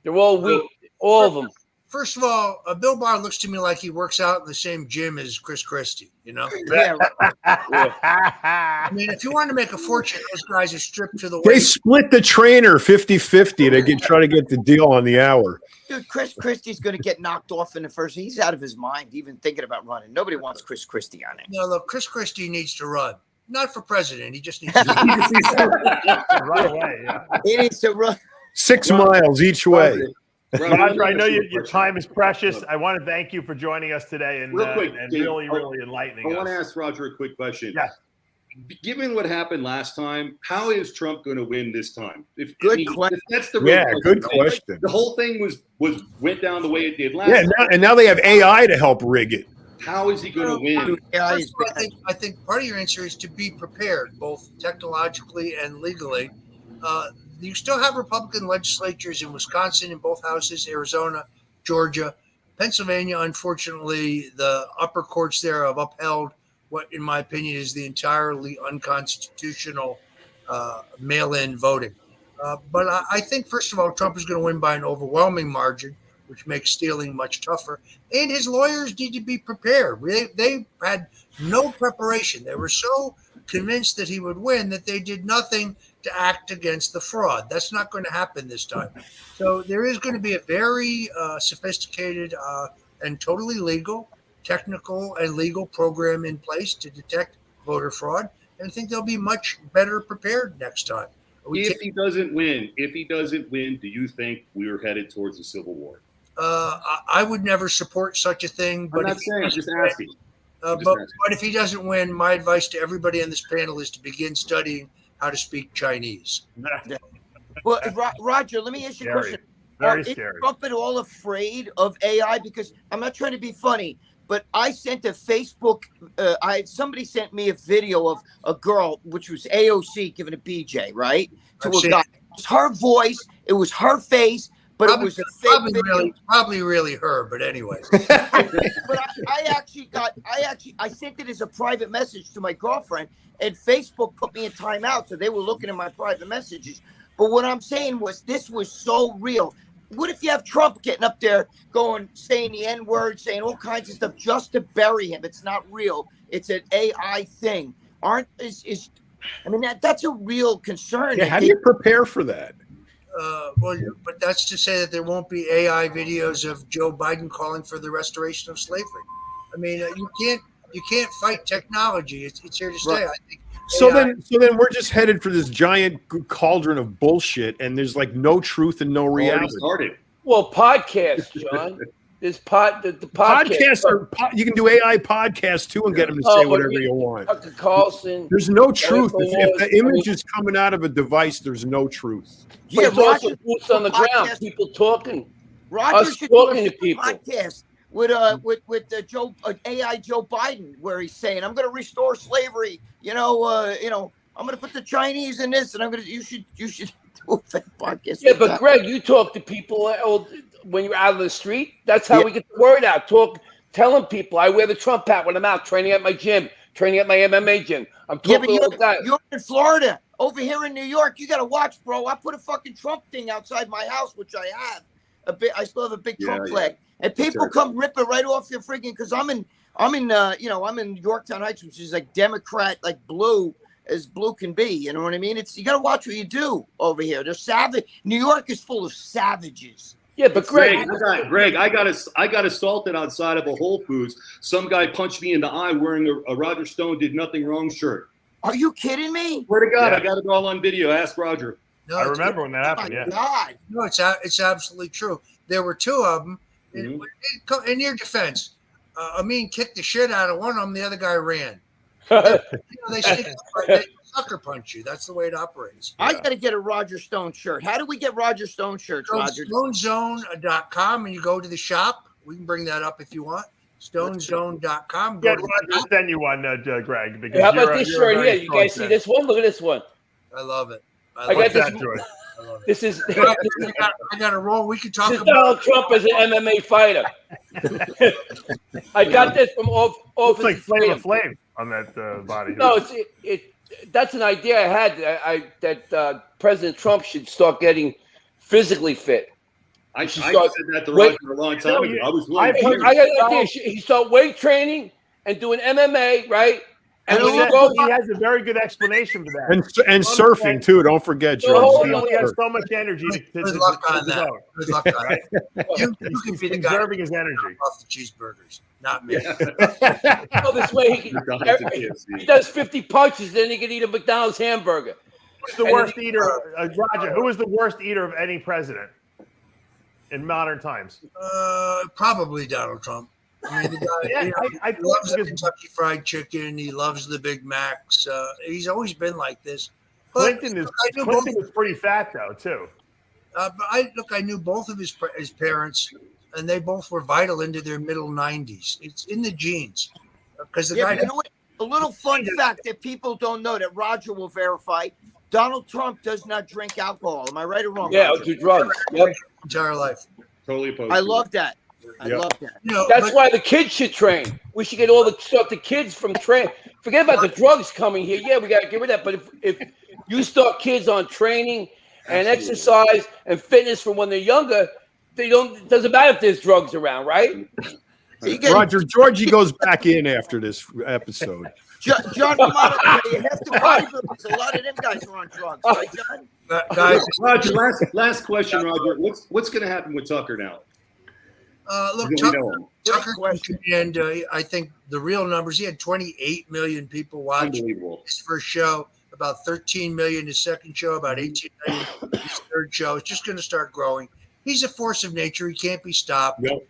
They're all weak. All of them. First of all, Bill Barr looks to me like he works out in the same gym as Chris Christie, you know? Yeah. I mean, if you want to make a fortune, those guys are stripped to the They waist. split the trainer 50-50 to try to get the deal on the hour. Dude, Chris Christie's going to get knocked off in the first. He's out of his mind even thinking about running. Nobody wants Chris Christie on it. No, look, Chris Christie needs to run. Not for president. He just needs to Right away. Yeah. He needs to run. 6 miles each way. Roger, I know your time is precious. I want to thank you for joining us today and, Real quick, and Dave, really enlightening I want to us. ask Roger a quick question. Yes. Given what happened last time, how is Trump going to win this time? Good question. That's the real Yeah, good right? question. The whole thing went down the way it did last Yeah, time. and now they have AI to help rig it. How is he going to win? Yeah, First he's of all, I think part of your answer is to be prepared, both technologically and legally. You still have Republican legislatures in Wisconsin, in both houses, Arizona, Georgia, Pennsylvania. Unfortunately, the upper courts there have upheld what, in my opinion, is the entirely unconstitutional mail-in voting. But I think, first of all, Trump is going to win by an overwhelming margin, which makes stealing much tougher. And his lawyers need to be prepared. They had no preparation. They were so convinced that he would win that they did nothing to act against the fraud. That's not going to happen this time. So there is going to be a very sophisticated and totally legal, technical and legal program in place to detect voter fraud. And I think they'll be much better prepared next time. If he doesn't win, do you think we are headed towards a civil war? I would never support such a thing. But I'm not saying, just asking. But if he doesn't win, my advice to everybody on this panel is to begin studying how to speak Chinese. Well, Roger, let me ask you a question. Very Is scary. Trump at all afraid of AI? Because I'm not trying to be funny, but I sent a Facebook. Somebody sent me a video of a girl, which was AOC giving a BJ, right, to I've a seen guy. It was her voice. It was her face, but it was a fake video. Probably really her, but anyway. But I sent it as a private message to my girlfriend, and Facebook put me in timeout, so they were looking at my private messages. But what I'm saying was, this was so real. What if you have Trump getting up there, saying the N-word, saying all kinds of stuff just to bury him? It's not real. It's an AI thing. That's a real concern. Yeah, how do you prepare for that? But that's to say that there won't be AI videos of Joe Biden calling for the restoration of slavery. I mean, you can't fight technology. It's here to stay. Right. I think. So then we're just headed for this giant cauldron of bullshit, and there's like no truth and no Already reality. started. Well, podcasts, John. There's the Podcasts you can do AI podcasts too and get them to say whatever you want. Tucker Carlson. There's no truth. If the image I is coming out of a device, there's no truth. Yeah, Yeah, it's also Roger, boots on the ground. podcast. People talking. Roger Us should do talking a to people. podcast with Joe AI Joe Biden, where he's saying, "I'm going to restore slavery." I'm going to put the Chinese in this, and you should do a podcast. Yeah, but Greg, you talk to people when you're out of the street. That's how we get the word out. Telling people I wear the Trump hat when I'm out training at my gym, training at my MMA gym. I'm talking all the time. You're in Florida. Over here in New York, you got to watch, bro. I put a fucking Trump thing outside my house, which I have. I still have a big Trump flag, and people come rip it right off your friggin' because I'm in Yorktown Heights, which is like Democrat, like blue as blue can be. You know what I mean? You got to watch what you do over here. They're savage. New York is full of savages. Yeah, but Greg, I got assaulted outside of a Whole Foods. Some guy punched me in the eye wearing a Roger Stone did nothing wrong shirt. Are you kidding me? Swear to God, I got it all on video. Ask Roger. No, I remember when that happened. Yeah. God. No, it's absolutely true. There were two of them. In your defense, Amin kicked the shit out of one of them. The other guy ran. They sucker punch you. That's the way it operates. I got to get a Roger Stone shirt. How do we get Roger Stone shirts, Roger? StoneZone.com, and you go to the shop. We can bring that up if you want. StoneZone.com. Yeah, Roger, send you one, Greg. Because how about this shirt here? You guys see this one? Look at this one. I love it. I got this. This is. I got a roll. We can talk this is about Donald Trump as an MMA fighter. I got this from off. Looks like Flavor Flav on that body. No, that's an idea I had. That President Trump should start getting physically fit. I said that to Roger a long time ago. I was I got an idea. He start weight training and doing MMA, right? And he has a very good explanation for that. And surfing too. Don't forget, George. He only has so much energy to luck on that. Good luck on right? You can be the guy conserving his energy. Off the cheeseburgers, not me. This way he does 50 punches, then he can eat a McDonald's hamburger. Who's the worst eater, Roger? Who is the worst eater of any president in modern times? Probably Donald Trump. I mean, the guy, he loves the Kentucky Fried Chicken. He loves the Big Macs. He's always been like this. But Clinton is pretty fat though too. But I knew both of his parents, and they both were vital into their middle 90s. It's in the genes. Because the guy. You know what? A little fun fact that people don't know that Roger will verify: Donald Trump does not drink alcohol. Am I right or wrong? Yeah, Roger? do drugs. Yep. Entire life. Totally opposed. I love that. I love that. That's why the kids should train. We should get all the kids from train. Forget about the drugs coming here. Yeah, we got to get rid of that. But if you start kids on training and exercise and fitness from when they're younger, it doesn't matter if there's drugs around, right? Roger, Georgie goes back in after this episode. John Romano, you have to bodybuilders. A lot of them guys are on drugs, right, John? Guys, Roger, last question, Roger. What's going to happen with Tucker now? Look, Tucker and I think the real numbers, he had 28 million people watch his first show, about 13 million his second show, about 18 million his third show. It's just going to start growing. He's a force of nature. He can't be stopped. Yep.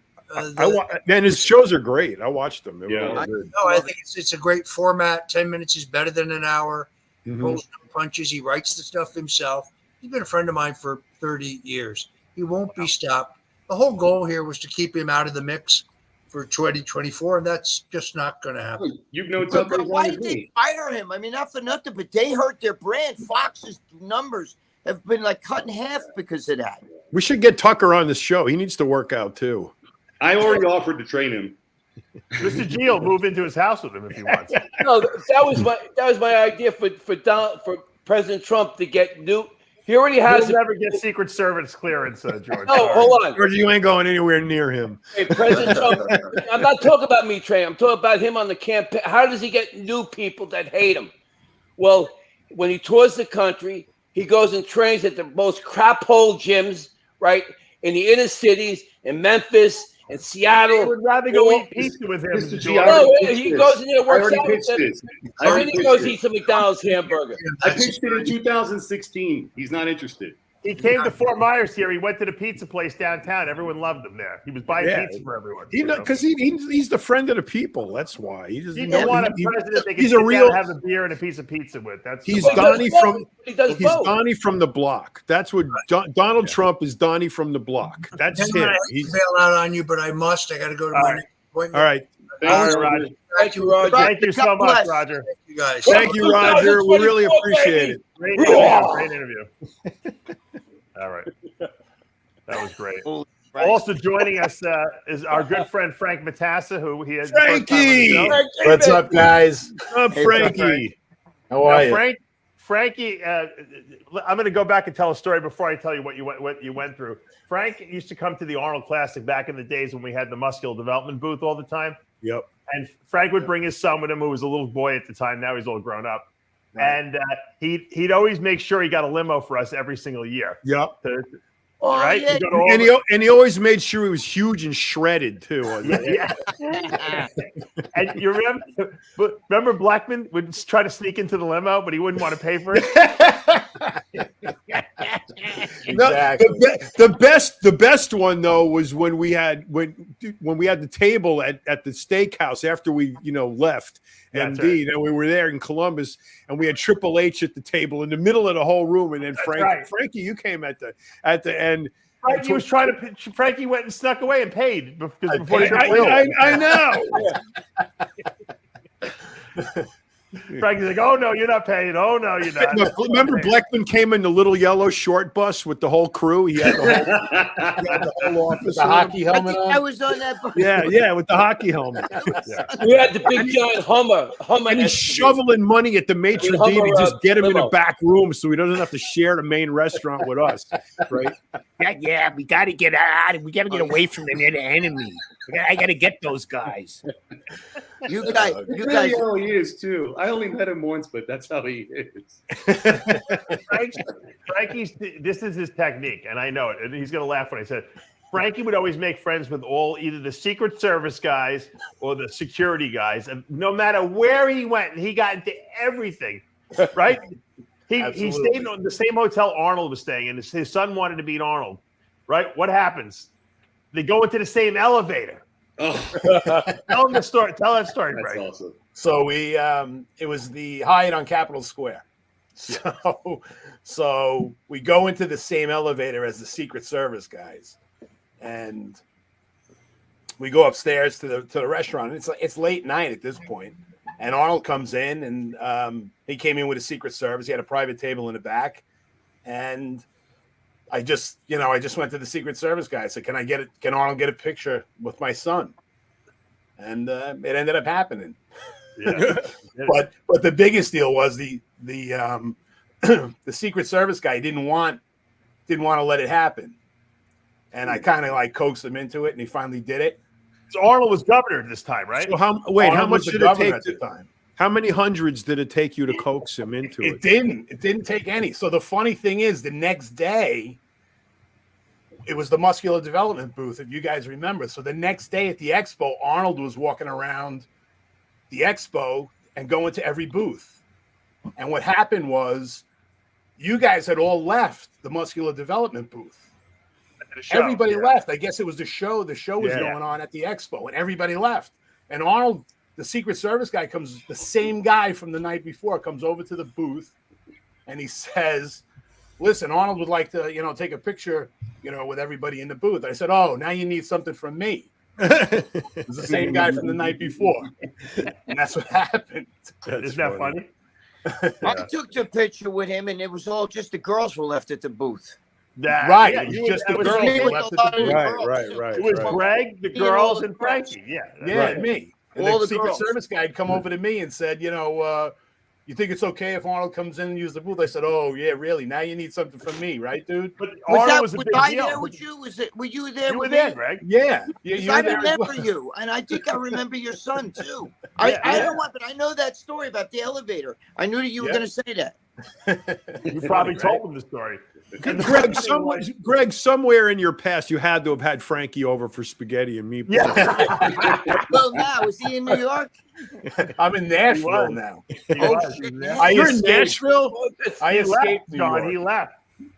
And his shows are great. I watched them. I think it's a great format. 10 minutes is better than an hour. Pulls no punches. He writes the stuff himself. He's been a friend of mine for 30 years. He won't be stopped. The whole goal here was to keep him out of the mix for 2024, and that's just not going to happen. You've known Tucker. But why did they fire him? I mean, not for nothing, but they hurt their brand. Fox's numbers have been like cut in half because of that. We should get Tucker on this show. He needs to work out too. I already offered to train him. Mr. G will move into his house with him if he wants. No, that was my idea for President Trump to get new. He already has. He'll never get Secret Service clearance, George. No, hold on. George, you ain't going anywhere near him. Hey, President Trump, I'm not talking about me training. I'm talking about him on the campaign. How does he get new people that hate him? Well, when he tours the country, he goes and trains at the most crap hole gyms, right, in the inner cities, in Memphis, in Seattle. I would rather go eat pizza with him. No, he goes in there and works out with them. And then he goes eat some McDonald's hamburger. I pitched it in 2016. He's not interested. He came to Fort Myers here. He went to the pizza place downtown. Everyone loved him there. He was buying pizza for everyone. Because he's the friend of the people. That's why he doesn't. You don't want a president they can he's a sit real down and have a beer and a piece of pizza with. He's Donnie from the block. That's what Donald Trump is. Donnie from the block. That's him. He's bail out on you, but I must. I got to go to my next appointment. All right. All right, Roger. Thank you, Roger. Thank you so much, Roger. Thank you guys. Thank you, Roger. We really appreciate it. Great interview. Great interview. All right. That was great. Also joining us is our good friend Frank Matassa, who he has. Frankie! What's up, guys? What's up, Frankie? How are you? Frankie, I'm going to go back and tell a story before I tell you what you went through. Frank used to come to the Arnold Classic back in the days when we had the muscular development booth all the time. Yep. And Frank would bring his son with him, who was a little boy at the time. Now he's all grown up. Right. And he'd always make sure he got a limo for us every single year. Yep. Right? Yeah. And he always made sure he was huge and shredded too. Yeah. And you remember Blackman would try to sneak into the limo, but he wouldn't want to pay for it. Exactly. The best one though was when we had the table at the steakhouse after we left. And right. We were there in Columbus, and we had Triple H at the table in the middle of the whole room, and then Frankie, you came at the end. Frankie went and snuck away and paid before I know. Frankie's like, "Oh no, you're not paying. Oh no, you're not." No, remember, Blackman came in the little yellow short bus with the whole crew. He had the whole office, with the hockey helmet on. I was on that bus. Yeah, with the hockey helmet. Yeah. We had the big giant Hummer, and he's shoveling money at the maitre d' to just get him in a back room so he doesn't have to share the main restaurant with us, right? Yeah, we got to get out. We got to get away from them. They're the enemy. I got to get those guys. You guys. How he is too. I only met him once, but that's how he is. Frankie's. This is his technique, and I know it. And he's gonna laugh when I said it. Frankie would always make friends with either the Secret Service guys or the security guys, and no matter where he went, he got into everything. Right? He stayed in the same hotel Arnold was staying in. His son wanted to meet Arnold. Right? What happens? They go into the same elevator. Oh. Tell him the story. Tell that story, That's Frank. awesome. So it was the Hyatt on Capitol Square. So we go into the same elevator as the Secret Service guys, and we go upstairs to the restaurant. It's late night at this point, and Arnold comes in, and he came in with a Secret Service. He had a private table in the back, and I just went to the Secret Service guy. I said, can Arnold get a picture with my son? And it ended up happening. Yeah. but the biggest deal was the Secret Service guy didn't want to let it happen. And I kind of coaxed him into it, and he finally did it. So Arnold was governor this time, right? So how much did it take at the time? How many hundreds did it take you to coax him into it? It didn't take any. So the funny thing is, the next day, it was the muscular development booth, if you guys remember. So the next day at the expo, Arnold was walking around the expo and going to every booth. And what happened was, you guys had all left the muscular development booth. Everybody left. I guess it was the show. The show was going on at the expo, and everybody left. And Arnold, the Secret Service guy, the same guy from the night before, comes over to the booth, and he says, "Listen, Arnold would like to, take a picture, with everybody in the booth." I said, "Oh, now you need something from me." It was the same guy from the night before, and that's what happened. Isn't that funny? I took the picture with him, and it was all just the girls were left at the booth. Right. Yeah, It was just the was girls me who with left a lot at the of booth. girls. Right. It was Greg, the girls, and Frankie. Yeah. Me. And All the the Secret girls. Service guy had come over to me and said, you think it's okay if Arnold comes in and uses the booth? I said, "Oh, yeah, really? Now you need something from me, right, dude?" But Was Arnold was a was big I deal. there with you? Were you there You were with there, me? Greg. Yeah. Because You I were there as remember well. you, and I think I remember your son too. I don't want, but I know that story about the elevator. I knew that you were going to say that. You probably told him the story. Greg, somewhere in your past, you had to have had Frankie over for spaghetti and meatballs. Yeah. Well, now is he in New York? I'm in Nashville now. Oh shit! I You're in escaped. Nashville? I He left, escaped New John. York. He left.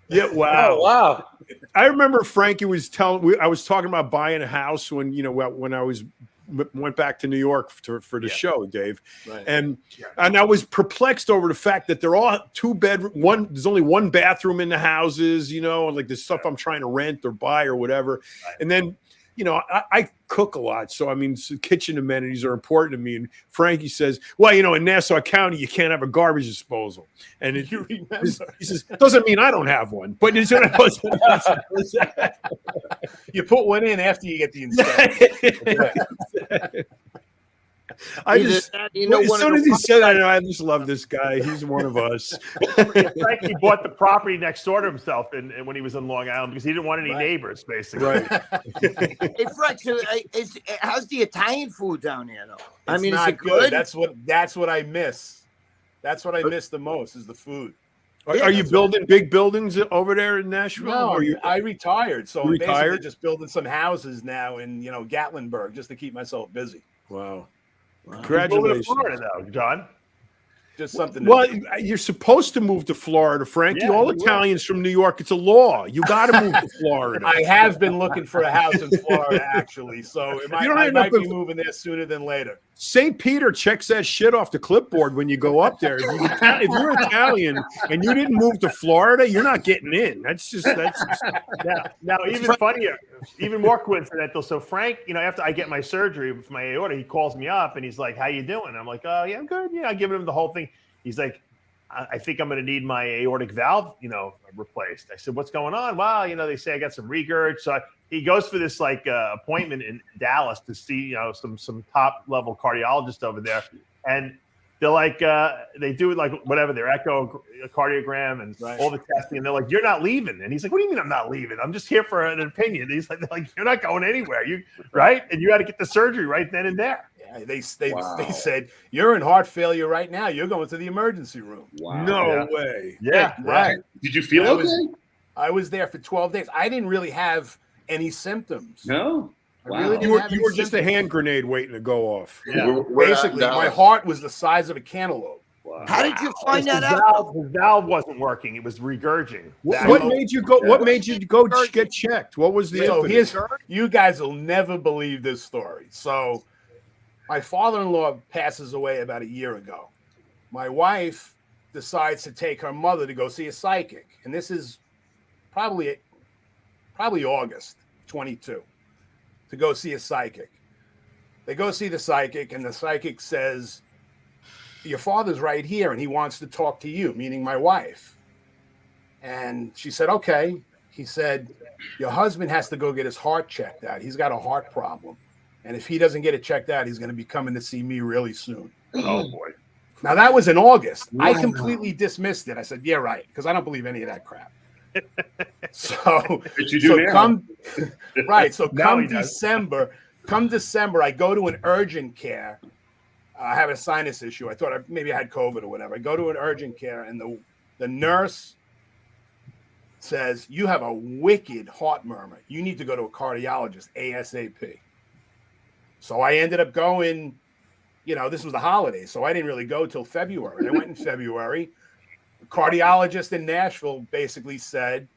Yeah, wow. Oh, wow. I remember Frankie was telling. I was talking about buying a house when I went back to New York for the show, Dave, Right. and I was perplexed over the fact that they're all 2-bedroom. There's only one bathroom in the houses, and like the stuff I'm trying to rent or buy or whatever, and then. I cook a lot, so I mean, kitchen amenities are important to me. And Frankie says, "Well, in Nassau County, you can't have a garbage disposal." And he says, "Doesn't mean I don't have one, but it's you put one in after you get the inspection." As soon as he said that, I just love this guy. He's one of us. Frankie bought the property next door to himself, and when he was in Long Island, because he didn't want any neighbors, basically. Right. Hey, Frank, so how's the Italian food down here, though? It's is not it good? That's what I miss. That's what I miss the most is the food. Are you building big buildings over there in Nashville? No, I retired, so I'm Retired? basically just building some houses now in Gatlinburg just to keep myself busy. Wow. Moving to Congratulations. Florida, though, John. Just something. Well, you're supposed to move to Florida, Frankie. Yeah, all you will. Italians from New York, it's a law. You got to move to Florida. I have been looking for a house in Florida, actually, so I might be moving there sooner than later. St. Peter checks that shit off the clipboard when you go up there. If you're Italian and you didn't move to Florida, you're not getting in. That's just Now, even funnier, even more coincidental. So Frank, after I get my surgery for my aorta, he calls me up and he's like, "How you doing?" I'm like, "Oh yeah, I'm good." I give him the whole thing. He's like, I think I'm going to need my aortic valve, replaced. I said, "What's going on?" "Well, they say I got some regurg." So he goes for this appointment in Dallas to see, some top level cardiologist over there. And they're like, they do whatever, their echocardiogram and all the testing. And they're like, "You're not leaving." And he's like, "What do you mean I'm not leaving? I'm just here for an opinion." And he's like, "You're not going anywhere. Right? And you got to get the surgery right then and there." They said, "You're in heart failure right now. You're going to the emergency room." Wow. No way. Yeah. Right. Did you feel okay? I was there for 12 days. I didn't really have any symptoms. No. I really You didn't were just a hand grenade waiting to go off. Yeah. Basically, my heart was the size of a cantaloupe. Wow. How did you find that out? His valve wasn't working. It was regurging. What made you go? What made you go get checked? What was the? So impetus? you guys will never believe this story. So my father-in-law passes away about a year ago. My wife decides to take her mother to go see a psychic. And this is probably August 22, to go see a psychic. They go see the psychic, and the psychic says, "Your father's right here, and he wants to talk to you," meaning my wife. And she said, "Okay." He said, "Your husband has to go get his heart checked out. He's got a heart problem. And if he doesn't get it checked out, he's going to be coming to see me really soon." Oh, boy. Now, that was in August. Wow. I completely dismissed it. I said, "Yeah, right," because I don't believe any of that crap. So, But you do now. come Now December, I go to an urgent care. I have a sinus issue. I thought maybe I had COVID or whatever. I go to an urgent care, and the nurse says, "You have a wicked heart murmur. You need to go to a cardiologist ASAP." So I ended up going, this was the holidays, so I didn't really go till February. I went in February. The cardiologist in Nashville basically said,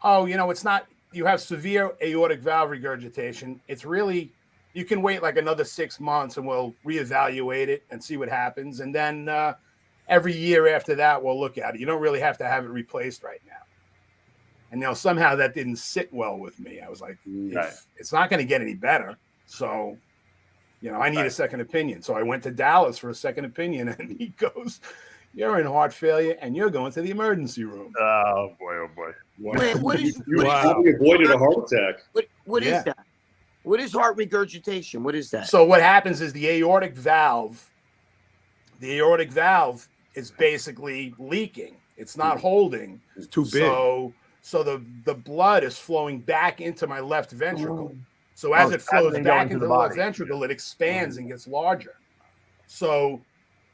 "Oh, it's not, you have severe aortic valve regurgitation. It's really, you can wait like another 6 months and we'll reevaluate it and see what happens. And then every year after that, we'll look at it. You don't really have to have it replaced right now." And somehow that didn't sit well with me. I was like, it's not going to get any better. So, I need a second opinion. So I went to Dallas for a second opinion, and he goes, "You're in heart failure, and you're going to the emergency room." Oh, boy. Oh, boy. Wait, what is You probably avoided a heart attack. what is that? What is heart regurgitation? What is that? So what happens is the aortic valve is basically leaking. It's not holding. It's too big. So the blood is flowing back into my left ventricle. So as it flows back into the left ventricle, it expands and gets larger. So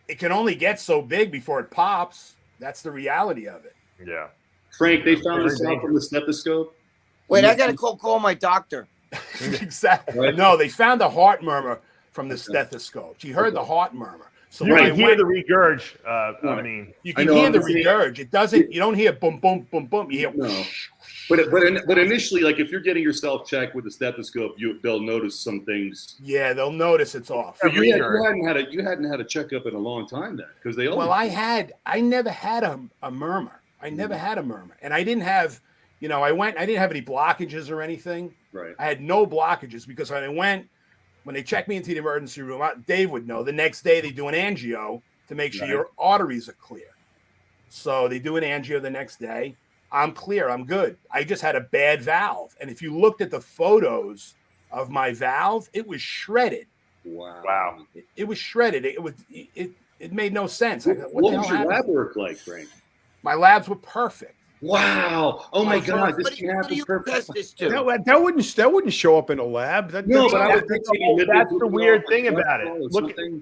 it can only get so big before it pops. That's the reality of it. Yeah. Frank, they found this out from the stethoscope. Wait, I got to call my doctor. Exactly. No, they found a heart murmur from the stethoscope. She heard the heart murmur. So You when can I hear went, the regurge. I mean, you I can know, hear I'm the saying- regurge. It doesn't. You don't hear boom, boom, boom, boom. You hear. No. But initially, like if you're getting yourself checked with a stethoscope, they'll notice some things. Yeah, they'll notice it's off. But you hadn't had a checkup in a long time then, because they always. Well, I never had a murmur. I never had a murmur, and I didn't have, I didn't have any blockages or anything. Right. I had no blockages because when they checked me into the emergency room, Dave would know. The next day they do an angio to make sure your arteries are clear. So they do an angio the next day. I'm clear. I'm good. I just had a bad valve. And if you looked at the photos of my valve, it was shredded. Wow. It was shredded. It made no sense. What was your lab work like, Frank? My labs were perfect. Wow. Oh my God. This can What do happen you perfect. test this to? That wouldn't show up in a lab. No, but I would think that's the weird thing about it.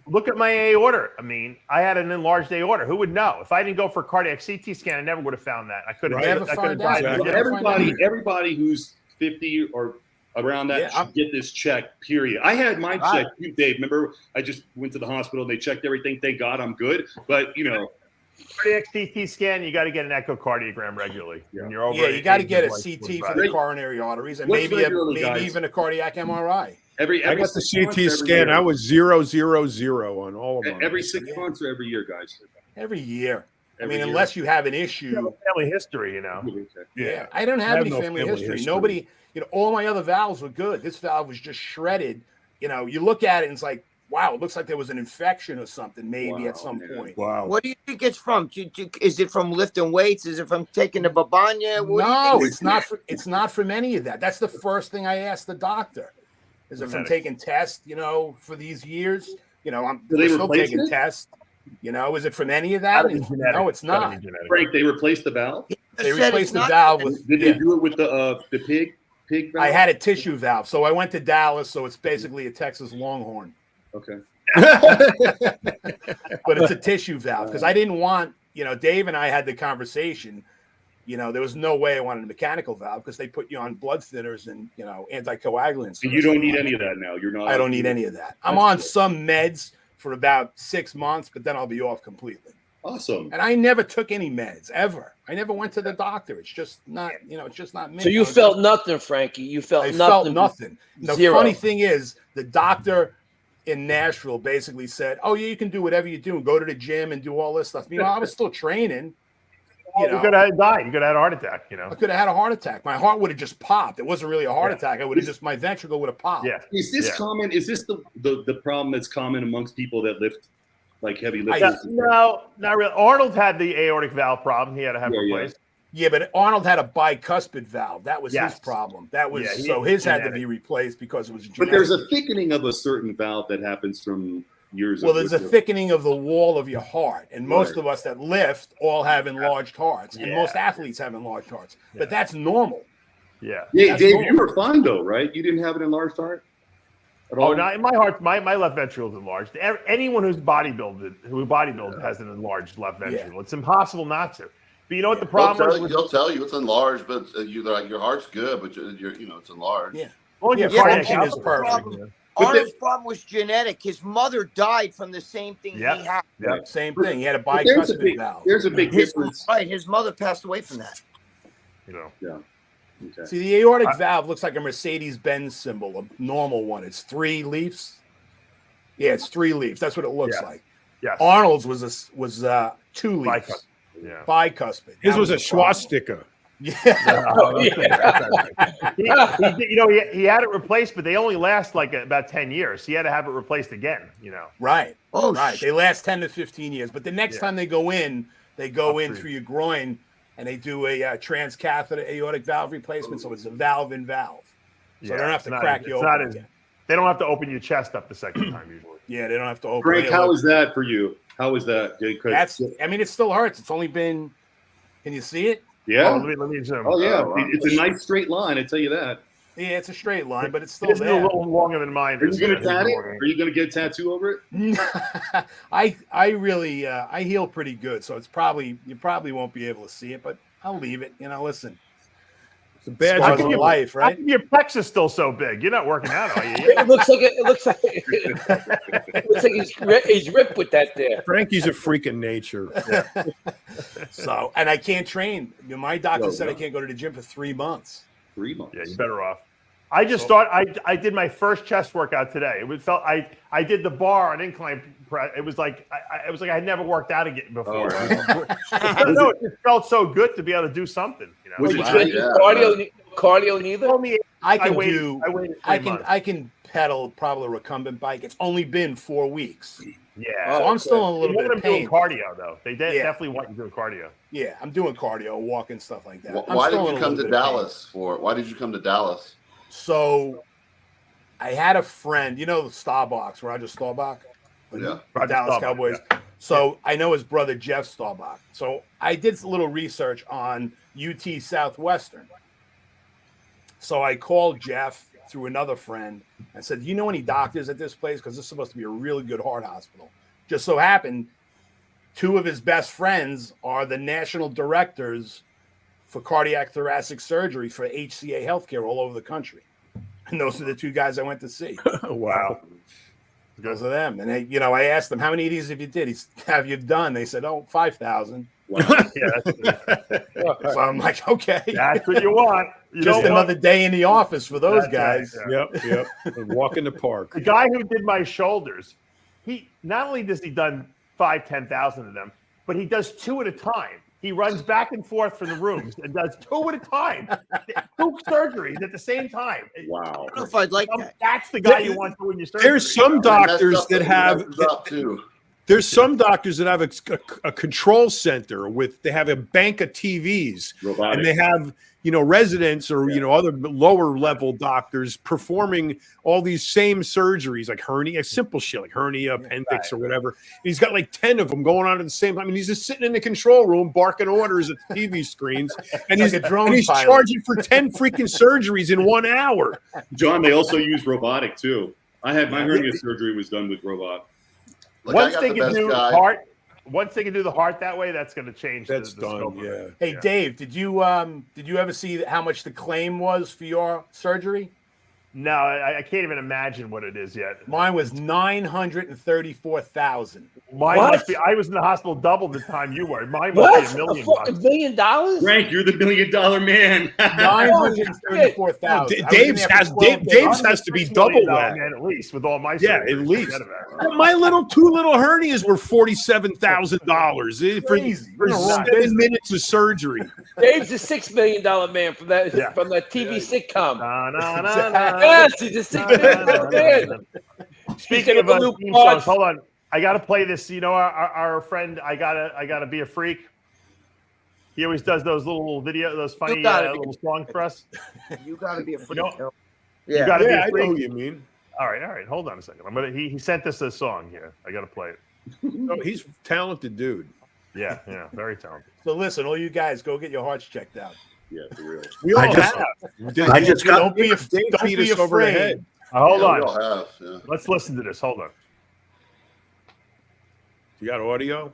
Look at my aorta. I mean, I had an enlarged aorta. Who would know? If I didn't go for a cardiac CT scan, I never would have found that. I could have Never find out. Exactly. Everybody who's 50 or around that should get this checked, period. I had mine checked, Dave. Remember, I just went to the hospital. They checked everything. Thank God I'm good. But, cardiac CT scan, you got to get an echocardiogram regularly. Yeah. When you're over You got to get a like CT for the coronary arteries and What's maybe regularly, guys? even a cardiac MRI. Every I got the 6 months, CT every scan. year. I was 0, 0, 0 on all of them. Every 6 months or every year, guys. Every year. Every year. Unless you have an issue. You have a family history, Yeah, I don't have any no family family history. history. Nobody, all my other valves were good. This valve was just shredded. You look at it and it's like, wow, it looks like there was an infection or something maybe at some point. Wow. What do you think it's from? Is it from lifting weights? Is it from taking the babanya? No, it's not. It's not from any of that. That's the first thing I asked the doctor. Is it from taking tests? For these years. I'm still taking tests. Is it from any of that? No, it's not. Frank, they replaced the valve? They replaced the valve with. Did they do it with the pig valve? I had a tissue valve, so I went to Dallas. So it's basically a Texas Longhorn. Okay. But it's a tissue valve because I didn't want, Dave and I had the conversation. There was no way I wanted a mechanical valve because they put you on blood thinners and anticoagulants. And you don't need any of that now. You're not. I don't need any of that. I'm on some meds for about 6 months, but then I'll be off completely. Awesome. And I never took any meds ever. I never went to the doctor. It's just not, it's just not me. So you felt nothing, Frankie. You felt I nothing. felt nothing. The Zero. funny thing is, the doctor in Nashville basically said, "Oh, yeah, you can do whatever you do and go to the gym and do all this stuff." I was still training. You could have died. You could have had a heart attack. I could have had a heart attack. My heart would have just popped. It wasn't really a heart attack. I would have just my ventricle would have popped. Yeah. Is this common? Is this the problem that's common amongst people that lift like heavy lifting? No, not really. Arnold had the aortic valve problem. He had to have replaced. Yeah, but Arnold had a bicuspid valve. That was his problem. That was his had to be replaced because it was genetic. But there's a thickening of a certain valve that happens from years. Well, there's a thickening of the wall of your heart, and most of us that lift all have enlarged hearts, and most athletes have enlarged hearts. But that's normal. Yeah. Yeah, Dave, you were fine though, right? You didn't have an enlarged heart at all. Oh, no, my heart, my left ventricle is enlarged. Anyone who bodybuilds has an enlarged left ventricle. It's impossible not to. But you know what the problem is? He'll tell you it's enlarged, but your heart's good, but it's enlarged. Yeah. Well, your function is perfect. Arnold's problem was genetic. His mother died from the same thing he had. Yeah. Same thing. He had a bicuspid valve. There's a big difference. Right. His mother passed away from that. Yeah. Okay. See, the aortic valve looks like a Mercedes-Benz symbol, a normal one. It's 3 leaves. Yeah, it's 3 leaves. That's what it looks like. Yeah. Arnold's was 2 leaves. Bicuspid. Yeah. Bicuspid. His was a swastika. Yeah. He had it replaced, but they only last like about 10 years. He had to have it replaced again, Right. Oh, right. They last 10 to 15 years. But the next time they go in through your groin and they do a transcatheter aortic valve replacement. So it's a valve in valve. So they don't have to crack you open again. They don't have to open your chest up the second time usually. Yeah, they don't have to open. Frank, how is that for you? How is that? It still hurts. It's only been. Can you see it? Yeah. Oh, let me zoom. Oh yeah, it's a nice straight line. I tell you that. Yeah, it's a straight line, but it's still there. A little longer than mine. Are you going to tat it? Are you going to get a tattoo over it? I really I heal pretty good, so you probably won't be able to see it, but I'll leave it. Listen, It's a badge Scars of on honor. life, right? Your pecs are still so big. You're not working out, are you? It looks like he's ripped with that there. Frankie's a freak of nature. So, and I can't train. My doctor said I can't go to the gym for 3 months. 3 months. Yeah, you're better off. I just I did my first chest workout today. I did the bar on incline press. It was like I had never worked out again before. Oh, No, it just felt so good to be able to do something. You know? Was it Cardio neither? Told me I waited 3 months. I can pedal probably a recumbent bike. It's only been 4 weeks. Yeah. So I'm still in a little You bit want of them doing pain. cardio though. They definitely want you doing cardio. Yeah, I'm doing cardio, walking, stuff like that. I'm Why still did in you a come little to bit of pain. Dallas for? Why did you come to Dallas? So I had a friend, you know, the Staubach, Roger Staubach, Yeah. the Dallas Staubach, Cowboys. yeah. So I know his brother Jeff Staubach. So I did a little research on UT Southwestern. So I called Jeff through another friend and said, "Do you know any doctors at this place? Because this is supposed to be a really good heart hospital." Just so happened, 2 of his best friends are the national directors for cardiac thoracic surgery for HCA Healthcare all over the country. And those are the 2 guys I went to see. Wow. Because of them. And they, you know, I asked them, how many of these have you have you done? They said, 5,000. Yeah, So I'm like, okay. that's what you want. You Just don't want- another day in the office for those That's right, guys. yeah. Yep. Walk in the park. The guy who did my shoulders, he not only does he done 5,000-10,000 of them, but he does 2 at a time. He runs back and forth from the rooms and does 2 at a time, 2 surgeries at the same time. Wow. I don't know if I'd like that. That's the guy you want doing your surgery. There's some I messed doctors up that and have messes up too. there's some doctors that have a control center with they have a bank of TVs Robotic. and they have residents or other lower level doctors performing all these same surgeries like hernia, simple shit like hernia, appendix or whatever. And he's got like 10 of them going on at the same time. I mean, he's just sitting in the control room barking orders at the TV screens, and Like a drone he's pilot. charging for 10 freaking surgeries in 1 hour. John, they also use robotic too. I had my hernia surgery was done with robot. Like, I Once got they the can best do guy. heart, once they can do the heart that way, that's going to change. That's the done. scope of Yeah. it. Hey, Dave, did you ever see how much the claim was for your surgery? No, I can't even imagine what it is yet. Mine was $934,000. Mine What? must be. I was in the hospital double the time you were. Mine must be $1 million. $1 million? Frank, you're the $1 million man. $934,000. Dave's has to be double that. Man, at least with all my Yeah, surgeries. at least. Forget about it. My two little hernias were $47,000 Crazy. for You're in the wrong 7 business. minutes of surgery. Dave's a $6 million man from that Yeah. TV sitcom. Na, na, na, na. Yes, he's a $6 million man. Speaking of He's gonna theme do songs, hold on. I got to play this. Our friend, I gotta be a freak. He always does those little those funny little songs for us. You got to be a freak. You Yeah. got to be Yeah, a I know freak. who you mean. All right. Hold on a second. He sent us a song here. I got to play it. Oh, he's a talented dude. Yeah, very talented. So listen, all you guys, go get your hearts checked out. Yeah, for real. We all just- have. I just got- Don't be Dave beat be us over the afraid. head. Hold Yeah, on. we all have, yeah. Let's listen to this. Hold on. You got audio?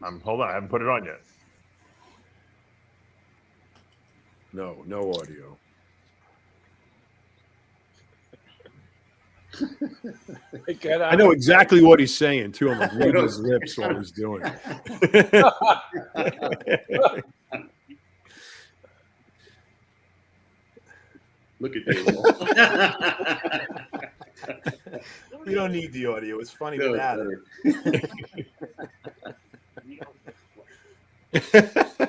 Hold on. I haven't put it on yet. No audio. I know exactly what he's saying too. I'm like reading his lips while he's doing it. Look at Dave. You don't need the audio. It's funny No, without it's it.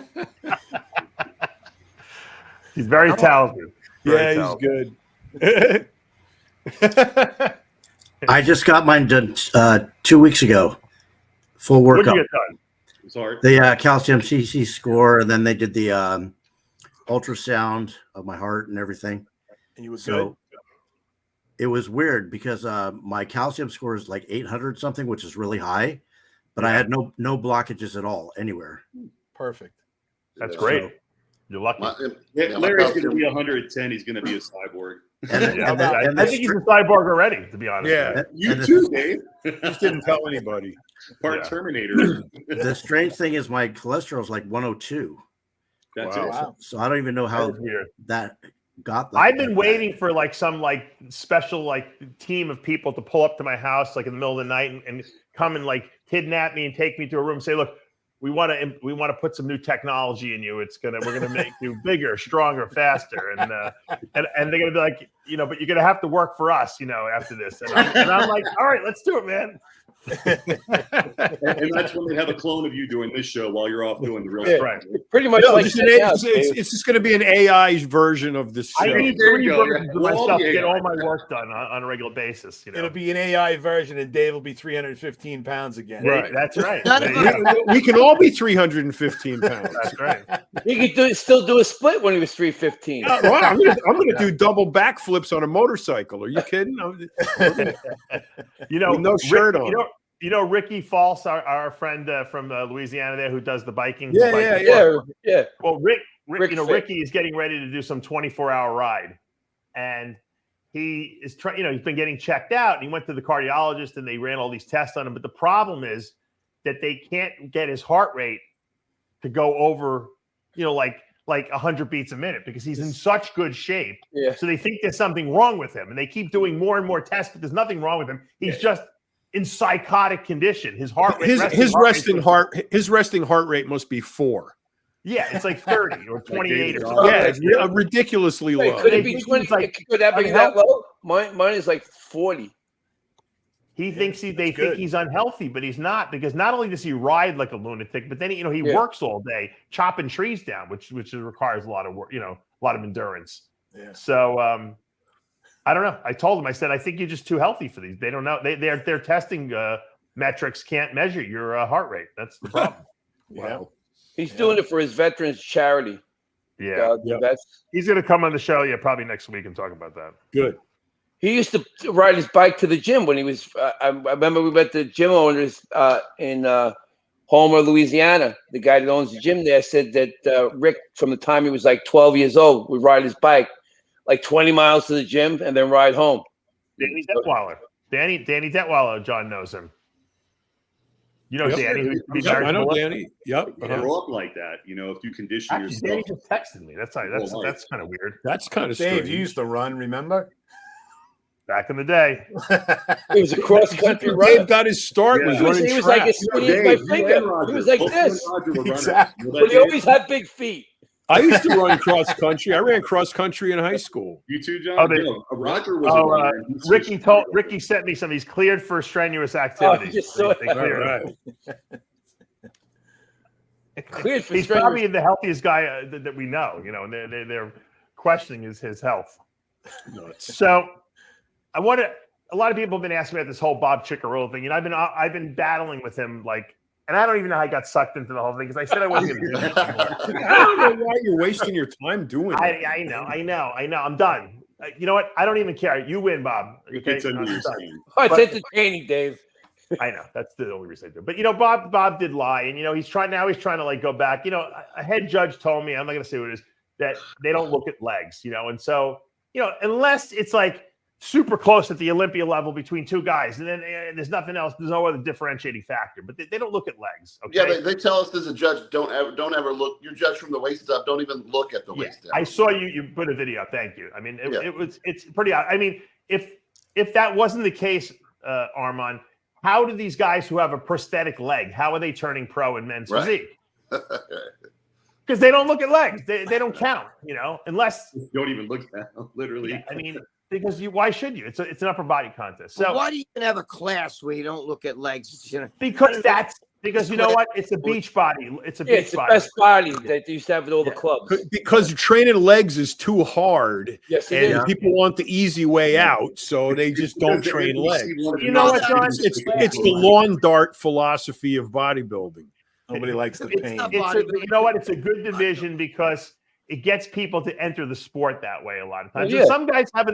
He's very talented. Very Yeah, talented. he's good. I just got mine done 2 weeks ago. Full What'd you workup. get done? It's hard. The calcium CC score, and then they did the ultrasound of my heart and everything. And you were So it was weird because my calcium score is like 800 something, which is really high, but I had no blockages at all anywhere. good. Perfect. That's Yeah. great. So- You're lucky. Yeah, Yeah, Larry's my going to be 110. He's going to be a cyborg. And, Yeah, and the- I and the think he's a str- cyborg already, to be honest. Yeah, with You And too, Dave. just didn't tell anybody. Part Yeah. Terminator. the strange thing is my cholesterol is like 102. That's Wow. it. Wow. So I don't even know how That is weird. that got. I've been waiting for like some like special like team of people to pull up to my house like in the middle of the night and come and like kidnap me and take me to a room and say, look, we want to put some new technology in you. We're gonna make you bigger, stronger, faster, and they're gonna be like, but you're gonna have to work for us, after this. And I'm like, all right, let's do it, man. And that's when they have a clone of you doing this show while you're off doing the real Yeah. stuff. Right. Pretty much No, like it's just going to be an AI version of this I show. need There 3 you go. versions of We'll all myself be to get AI. all my work done on a regular basis. It'll be an AI version, and Dave will be 315 pounds again. Right. That's right. None There of you us- go. We can all be 315 pounds. That's right. he could still do a split when he was 315. Well, I'm gonna do double backflips on a motorcycle. Are you kidding? With no shirt on. Ricky False, our friend from Louisiana there who does the biking. Yeah. Well, Rick Fit. Ricky is getting ready to do some 24-hour ride, and he is trying. He's been getting checked out, and he went to the cardiologist, and they ran all these tests on him. But the problem is that they can't get his heart rate to go over, like 100 beats a minute because he's in such good shape. Yeah. So they think there's something wrong with him, and they keep doing more and more tests, but there's nothing wrong with him. He's just in psychotic condition. His heart rate, His resting heart rate must be 4. Yeah, it's like 30 or 28 or Like something. Yeah, it's ridiculously Wait, low. could They it be think 20? he's like Could that be that low? Mine is like 40. He thinks they think good. he's unhealthy, but he's not, because not only does he ride like a lunatic, but then he works all day chopping trees down, which requires a lot of work, a lot of endurance. Yeah. So I don't know. I told him, I said, I think you're just too healthy for these. They don't know. Their testing metrics can't measure your heart rate. That's the problem. Wow. He's doing it for his veterans charity. Yeah. That's He's going to come on the show, probably next week and talk about that. Good. He used to ride his bike to the gym when he was. I remember we went to gym owners in Homer, Louisiana. The guy that owns the gym there said that Rick, from the time he was like 12 years old, would ride his bike like 20 miles to the gym and then ride home. Danny Detweiler. Danny Detweiler, John knows him. Danny, who's I know Danny. Yep. They grow up like that, if you condition Actually, yourself. Danny just texted me. That's kind of weird. That's kind of Dave, strange. you used to run, remember? Back in the day. It was a cross country run. Dave got his start. Yeah. Was He was running like track. as skinny as my finger. He was like this. Exactly. But he always had big feet. I used to run cross country. I ran cross country in high school. You too, John? Roger was a Oh, runner. Ricky sent me some. He's cleared for strenuous Oh, activities. you just saw They it. cleared All him. right. Cleared for He's strenuous. probably the healthiest guy that we know. And they're questioning his health. Nuts. So I want to. A lot of people have been asking me about this whole Bob Ciccarello thing. I've been battling with him and I don't even know how I got sucked into the whole thing because I said I wasn't going to do it anymore. I don't know why you're wasting your time doing it. I know. I'm done. You know what? I don't even care. You win, Bob. Okay? It's under I'm your done. skin. Oh, it's But- entertaining, Dave. I know that's the only reason I do. But Bob did lie, and he's trying to go back. A head judge told me, I'm not going to say what it is, that they don't look at legs. And so unless it's like super close at the Olympia level between two guys, and then there's nothing else. There's no other differentiating factor. But they don't look at legs. Okay? Yeah, they tell us as a judge, don't ever look. You're judged from the waist up. Don't even look at the waist down. I saw you put a video up. Thank you. I mean, it's pretty. I mean, if that wasn't the case, Armand, how do these guys who have a prosthetic leg, how are they turning pro in men's physique? Because they don't look at legs. They don't count. Unless Don't even look at them, literally. I mean, because why should you? It's an upper body contest. So why do you even have a class where you don't look at legs? Because you know what? It's a beach body. It's a Yeah, beach it's the body. best body that they used to have at all the clubs. Because training legs is too hard, Yes, it and is. people want the easy way out, so they just don't Because train if you legs. see one of You know the what, John? guys, It's the lawn dart philosophy of bodybuilding. Nobody likes the pain. You know what? It's a good division because it gets people to enter the sport that way a lot of times. Yeah. And some guys have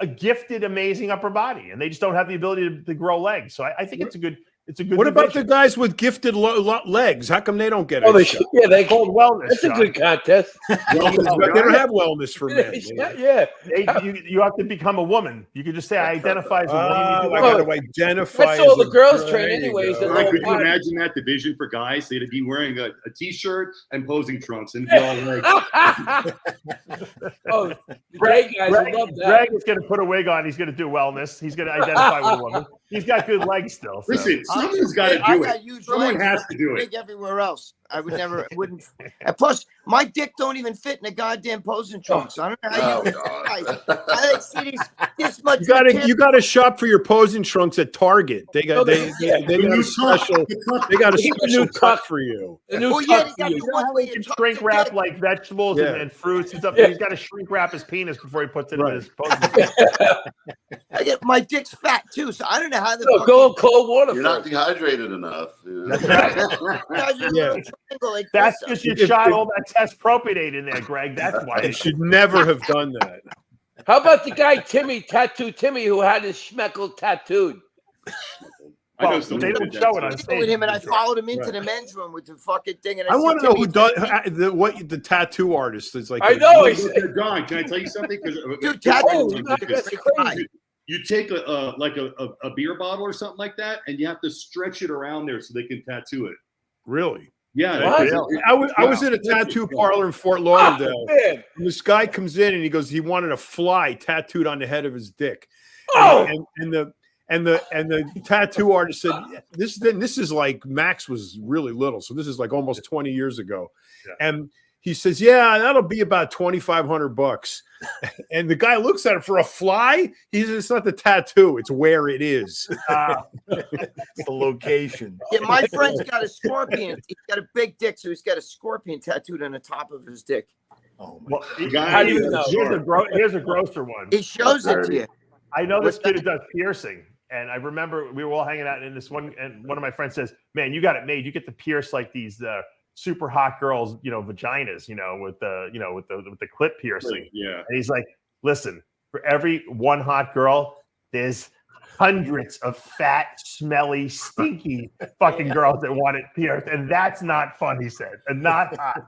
a gifted, amazing upper body, and they just don't have the ability to grow legs. So I think it's It's a good. What about the division. guys with gifted legs? How come they don't get Oh, a shot? they Called wellness. That's a John. good contest. Wellness, they don't have wellness for men. Yeah. You have to become a woman. You can just say I identify as a woman. You do I got to identify. That's all as the a girls girl. train There you anyways. go. They're Could you imagine that division for guys? They'd be wearing a t-shirt and posing trunks and be all like, Oh, Greg guys would love that. Greg is going to put a wig on. He's going to do wellness. He's going to identify with a woman. He's got good legs still. So. listen, someone's got to I do got it. huge Someone legs. has to do it. Big everywhere else. I would never, wouldn't. And plus, my dick don't even fit in the goddamn posing trunks. I don't know how you I see this much. You got to shop for your posing trunks at Target. They got got a special. They got a special cut for you. Oh yeah, they got the ones where He you can shrink wrap like vegetables and fruits and stuff. He's got to shrink wrap his penis before he puts it in his posing. I get my dick's fat too, so I don't know how the fuck go in cold water. You're not dehydrated enough. That's because you shot all that test propionate in there, Greg. That's why. You should never have done that. How about the guy Tattoo Timmy, who had his schmeckle tattooed? Well, they don't show it on stage. With him, and I followed him into the men's room with the fucking thing. And I want to know who does the tattoo artist is like. I know. John, can I tell you something? Dude, tattoo. You take a beer bottle or something like that, and you have to stretch it around there so they can tattoo it. Really? Yeah. I was in a tattoo parlor in Fort Lauderdale. And this guy comes in and he goes, he wanted a fly tattooed on the head of his dick. And the tattoo artist said, this is like Max was really little, so this is like almost 20 years ago. Yeah. And he says, yeah, that'll be about $2,500. And the guy looks at it for a fly. He says, it's not the tattoo, it's where it is. It's the location. Yeah, my friend's got a scorpion. He's got a big dick, so he's got a scorpion tattooed on the top of his dick. Oh my God. Here's a grosser one. He shows it to you. I know this kid who does piercing. And I remember we were all hanging out in this one, and one of my friends says, man, you got it made. You get to pierce like these super hot girls, vaginas, with the clip piercing. Yeah. And he's like, listen, for every one hot girl, there's hundreds of fat, smelly, stinky fucking girls that want it pierced. And that's not fun, he said, and not hot.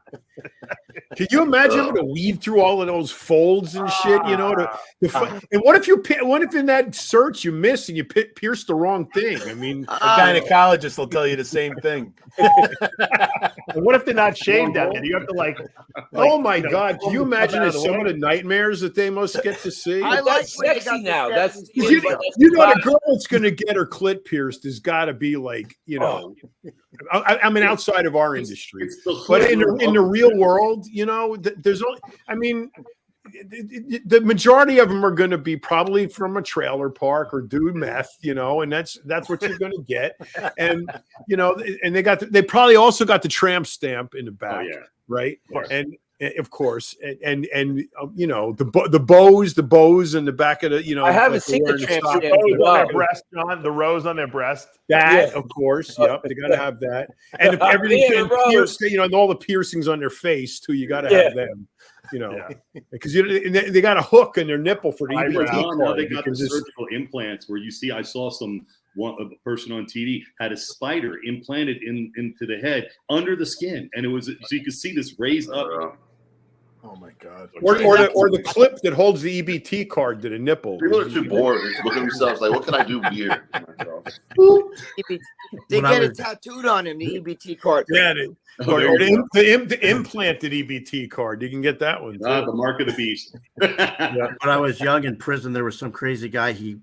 Can you imagine having to weave through all of those folds and shit, and what if in that search you miss and you pierce the wrong thing? I mean, the gynecologist will tell you the same thing. And what if they're not shaved out there? You have to like oh my God, can you imagine some of the nightmares that they must get to see? I like sexy now. That's a girl that's going to get her clit pierced has got to be like, I mean, outside of our industry, but in the real world, there's only, I mean, the majority of them are going to be probably from a trailer park or do meth, and that's what you're going to get. And, and they probably also got the tramp stamp in the back, right? Of course, and the bows in the back of the, I haven't seen the tramp stamp. On their breast, John, the rose on their breast. Of course, yep, they got to have that, and everything, and all the piercings on their face too. You got to have them, because they got a hook in their nipple for the EBT card. They got the surgical implants where I saw a person on TV had a spider implanted into the head under the skin, and it was so you could see this raised up. Oh my God! Or the clip that holds the EBT card to the nipple. People are too bored. They look at themselves like, what can I do weird? They get it tattooed on him, the EBT card. Yeah, the implanted EBT card. You can get that one. The mark of the beast. When I was young in prison, there was some crazy guy. He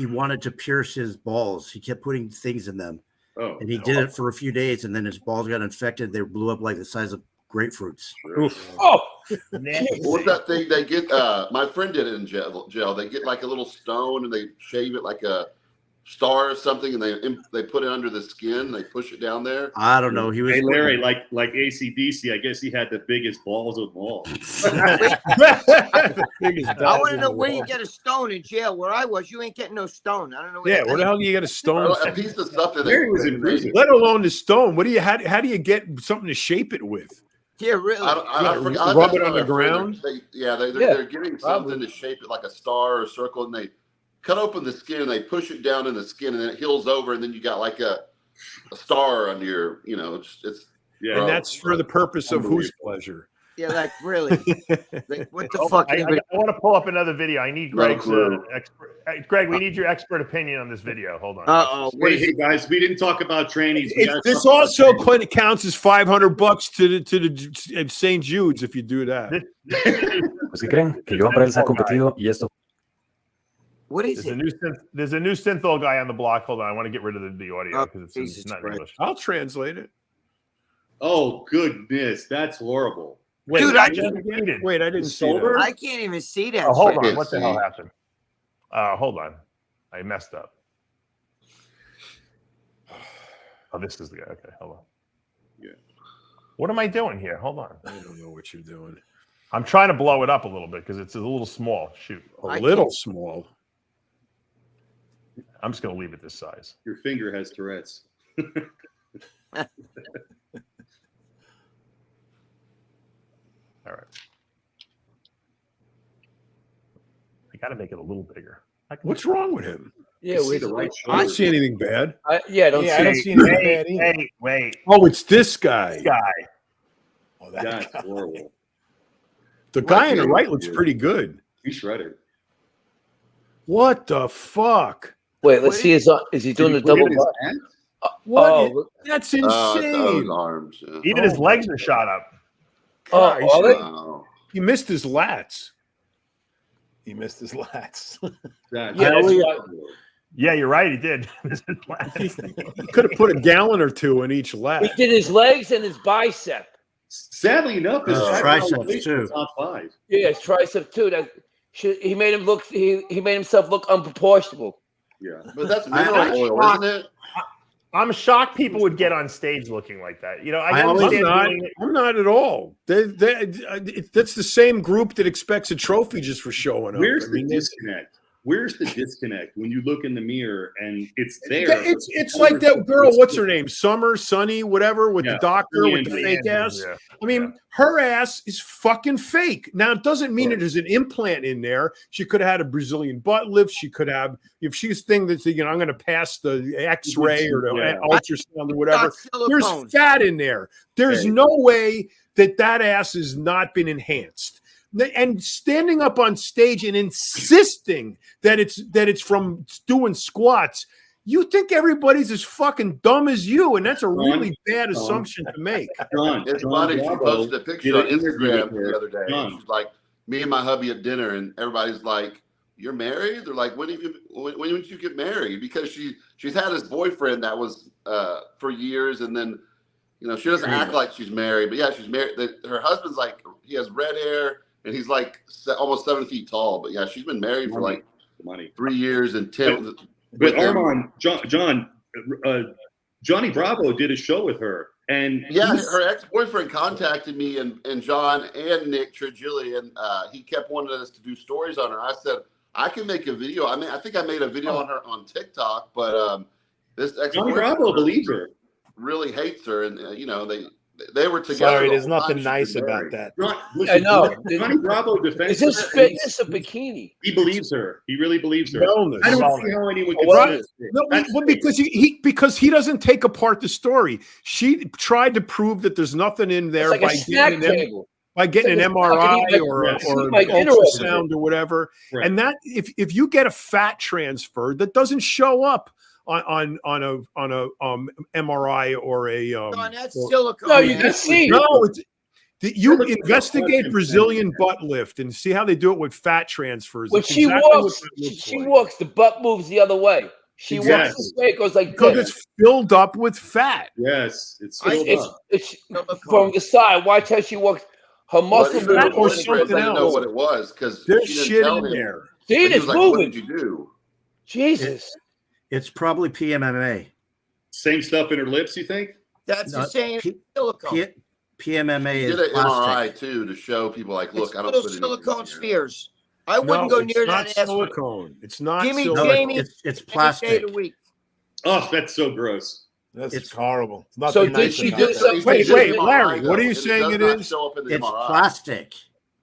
wanted to pierce his balls. He kept putting things in them. And he did it for a few days, and then his balls got infected. They blew up like the size of grapefruits. What was that thing they get? My friend did it in jail. They get like a little stone and they shave it like a star or something, and they put it under the skin. They push it down there. I don't know. He was Larry, like AC/DC. I guess he had the biggest balls of them all. I want to know where you get a stone in jail. Where I was, you ain't getting no stone. I don't know. Where the hell do you get a stone? A piece of stuff that Larry was in prison. Let alone the stone. How do you get something to shape it with? Yeah, really. I forgot. Rub it on the ground. They're giving something to shape it like a star or a circle, and they cut open the skin and they push it down in the skin and then it heals over and then you got like a star under your, you know, it's and that's for the purpose of whose pleasure? Yeah, like really. Like, what the fuck? I want to pull up another video. I need Greg's expert. Greg, we need your expert opinion on this video. Hold on. Hey guys, we didn't talk about trannies. This also counts as $500 to the St. Jude's if you do that. Pues, ¿qué creen? Que Johan Pérez ha competido y esto. What is it? There's a new Synthol guy on the block. Hold on. I want to get rid of the audio because it's not English. I'll translate it. Oh, goodness. That's horrible. Wait, dude, I didn't see that. I can't even see that. Oh, hold on. What the hell happened? Hold on. I messed up. Oh, this is the guy. Okay, hold on. Yeah. What am I doing here? Hold on. I don't know what you're doing. I'm trying to blow it up a little bit because it's a little small. Shoot. A little small. I'm just going to leave it this size. Your finger has Tourette's. All right. I got to make it a little bigger. What's wrong with him? Yeah, see the right I don't see anything bad. I don't see anything bad either. Wait. Oh, it's this guy. Oh, That's horrible. The guy on the right looks pretty good. He's shredded. What the fuck? Wait, let's see. Is he doing the double? What? Oh, That's insane. Those arms. Yeah. Even his legs are shot up. Wow. He missed his lats. He missed his lats. Yeah, you're right. He did. He could have put a gallon or two in each lat. He did his legs and his bicep. Sadly enough, his triceps too. Top 5. Yeah, his tricep too. He made him look. He made himself look unproportional. Yeah, but that's mineral oil, isn't it? I'm shocked people would get on stage looking like that. You know, I'm not at all. That's the same group that expects a trophy just for showing up. Where's the disconnect? Where's the disconnect when you look in the mirror and it's there? It's like that girl. What's her name? Sunny, whatever, with the doctor with the fake ass. Yeah. I mean, her ass is fucking fake. Now, it doesn't mean there's an implant in there. She could have had a Brazilian butt lift. She could have, if she's thinking that, you know, I'm going to pass the X-ray or the ultrasound or whatever. There's fat in there. There's no way that ass has not been enhanced. And standing up on stage and insisting that it's from doing squats, you think everybody's as fucking dumb as you, and that's a really bad assumption to make. It's funny. She posted a picture on Instagram the other day. She's like, me and my hubby at dinner, and everybody's like, "You're married?" They're like, "When did you get married?" Because she's had this boyfriend that was for years, and then, you know, she doesn't act like she's married, but yeah, she's married. Her husband's like, he has red hair. And he's like almost 7 feet tall, but yeah, she's been married for like 3 years and 10. But Armand, Johnny Bravo did a show with her, and her ex-boyfriend contacted me and John and Nick Trigilli, and he kept wanting us to do stories on her. I said I can make a video. I mean, I think I made a video on her on TikTok, but this Johnny Bravo believes her, really hates her, and you know they were together. Sorry, there's nothing nice about that. I know. Johnny Bravo defends. Is his fitness a bikini? He believes her. He really believes her. Wellness. I don't see how anyone can say this. Because he doesn't take apart the story. She tried to prove that there's nothing in there by getting an MRI or an ultrasound or whatever. Right. And that if you get a fat transfer that doesn't show up on a MRI or a that's silicone. No, you can see. No, you investigate Brazilian butt lift and see how they do it with fat transfers. When she walks, the butt moves the other way. She walks this way, it goes like because it's filled up with fat. Yes, it's filled up. It's from the side. Watch how she walks. Her muscles or something else. Know what it was because there's shit in there. See, it's moving. What did you do? Jesus. It's probably PMMA. Same stuff in her lips, you think? That's the same silicone. PMMA is did an plastic. MRI too to show people like, look, I don't put put silicone spheres. I wouldn't go near that ass. Silicone. It's not. Give me silicone. It's plastic. Oh, that's so gross. It's horrible. So did she do something? Wait, Larry. What are you saying? It is. It's plastic.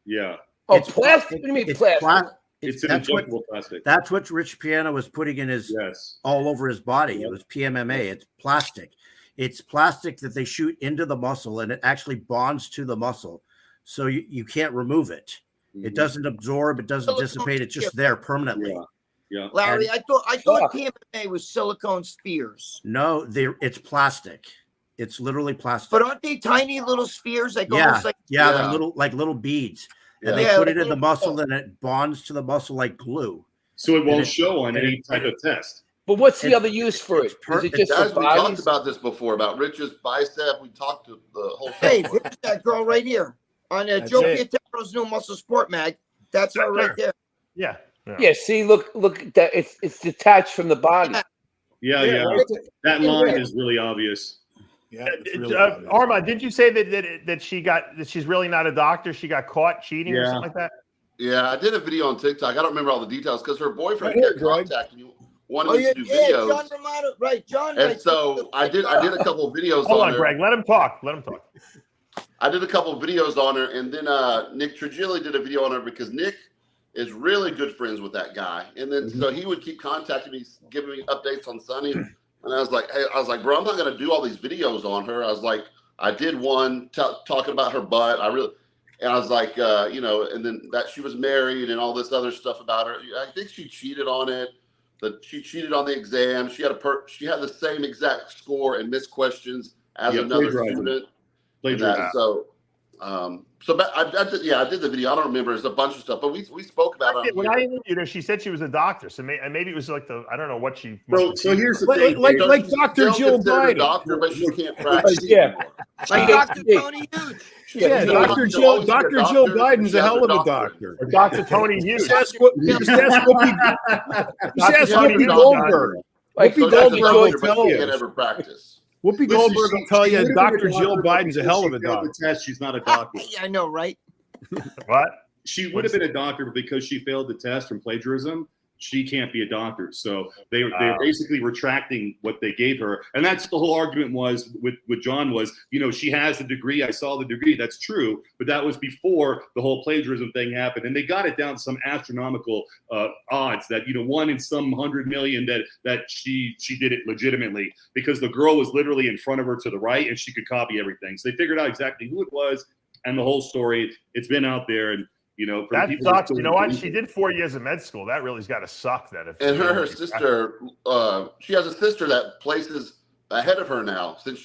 Yeah. Oh, plastic. What do you mean plastic? It's an That's injectable plastic. That's what Rich Piano was putting in his all over his body. It was PMMA. It's plastic. It's plastic that they shoot into the muscle, and it actually bonds to the muscle, so you can't remove it. It doesn't absorb. It doesn't dissipate. It's just there permanently. Yeah. Larry, I thought PMMA was silicone spheres. No, it's plastic. It's literally plastic. But aren't they tiny little spheres? Almost like like little beads. And they put it in the muscle, and it bonds to the muscle like glue. So it won't show on any type of test. But what's the other use for it? Is it just for we talked bodies? about this before, about Rich's bicep. We talked to the whole Hey, there's that girl right here on Joe Pietro's new Muscle Sport mag. That's her right there. Yeah. Yeah. See, look at that. It's detached from the body. Yeah. That line is really obvious. Yeah. Arma, did you say that she's really not a doctor? She got caught cheating or something like that? Yeah, I did a video on TikTok. I don't remember all the details because her boyfriend kept contacting you, wanting to do videos. John Romano, right? John. And so I did a couple of videos. Hold on on, her. Greg. Let him talk. I did a couple of videos on her, and then Nick Trigilli did a video on her because Nick is really good friends with that guy. And then so he would keep contacting me, giving me updates on Sunny. And I was like, bro, I'm not going to do all these videos on her. I was like, I did one talking about her butt. And I was like, and then that she was married and all this other stuff about her. I think she cheated on it. That she cheated on the exam. She had the same exact score and missed questions as another student. I did the video. I don't remember. It's a bunch of stuff, but we spoke about it. When I interviewed her, she said she was a doctor. So maybe it was like I don't know what she. So here's the thing, like Dr. Jill Biden. Doctor, but she can't practice. Like Dr. Tony Huge. Yeah, Dr. Jill Biden's a hell of a doctor. Or Dr. Tony Hughes. Just ask Whoopi Goldberg. Whoopi Goldberg will tell you. Ever practice. Whoopi Goldberg will tell you Dr. Jill Biden's a hell of a doctor. She's not a doctor. I know, right? What? She would have been a doctor, but because she failed the test from plagiarism, she can't be a doctor. So they're basically retracting what they gave her. And that's the whole argument was with John was, she has the degree. I saw the degree. That's true. But that was before the whole plagiarism thing happened. And they got it down to some astronomical odds that, 1 in some 100 million that she did it legitimately because the girl was literally in front of her to the right and she could copy everything. So they figured out exactly who it was and the whole story. It's been out there. And for that sucks. You know what? She did 4 years of med school. That really's got to suck. And her sister, she has a sister that places ahead of her now. Since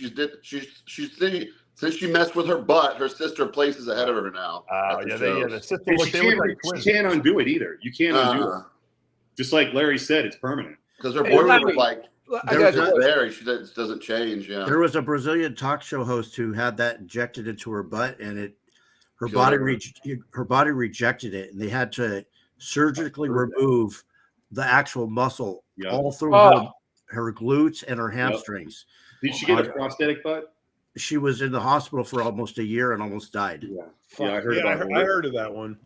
since she messed with her butt, her sister places ahead of her now. The sister. She can't undo it either. You can't undo it. Just like Larry said, it's permanent. Because her boyfriend was like, she doesn't change. Yeah. There was a Brazilian talk show host who had that injected into her butt, and her body rejected it, and they had to surgically remove the actual muscle all through her glutes and her hamstrings. Did she get a prosthetic butt? She was in the hospital for almost a year and almost died. I heard of that one.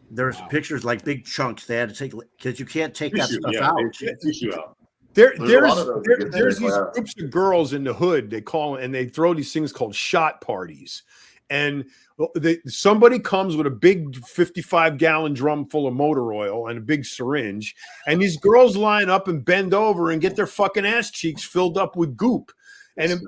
There's pictures like big chunks they had to take because you can't take that stuff out. Tissue out. There's these groups of girls in the hood. They call and they throw these things called shot parties, and somebody comes with a big 55-gallon drum full of motor oil and a big syringe, and these girls line up and bend over and get their fucking ass cheeks filled up with goop. And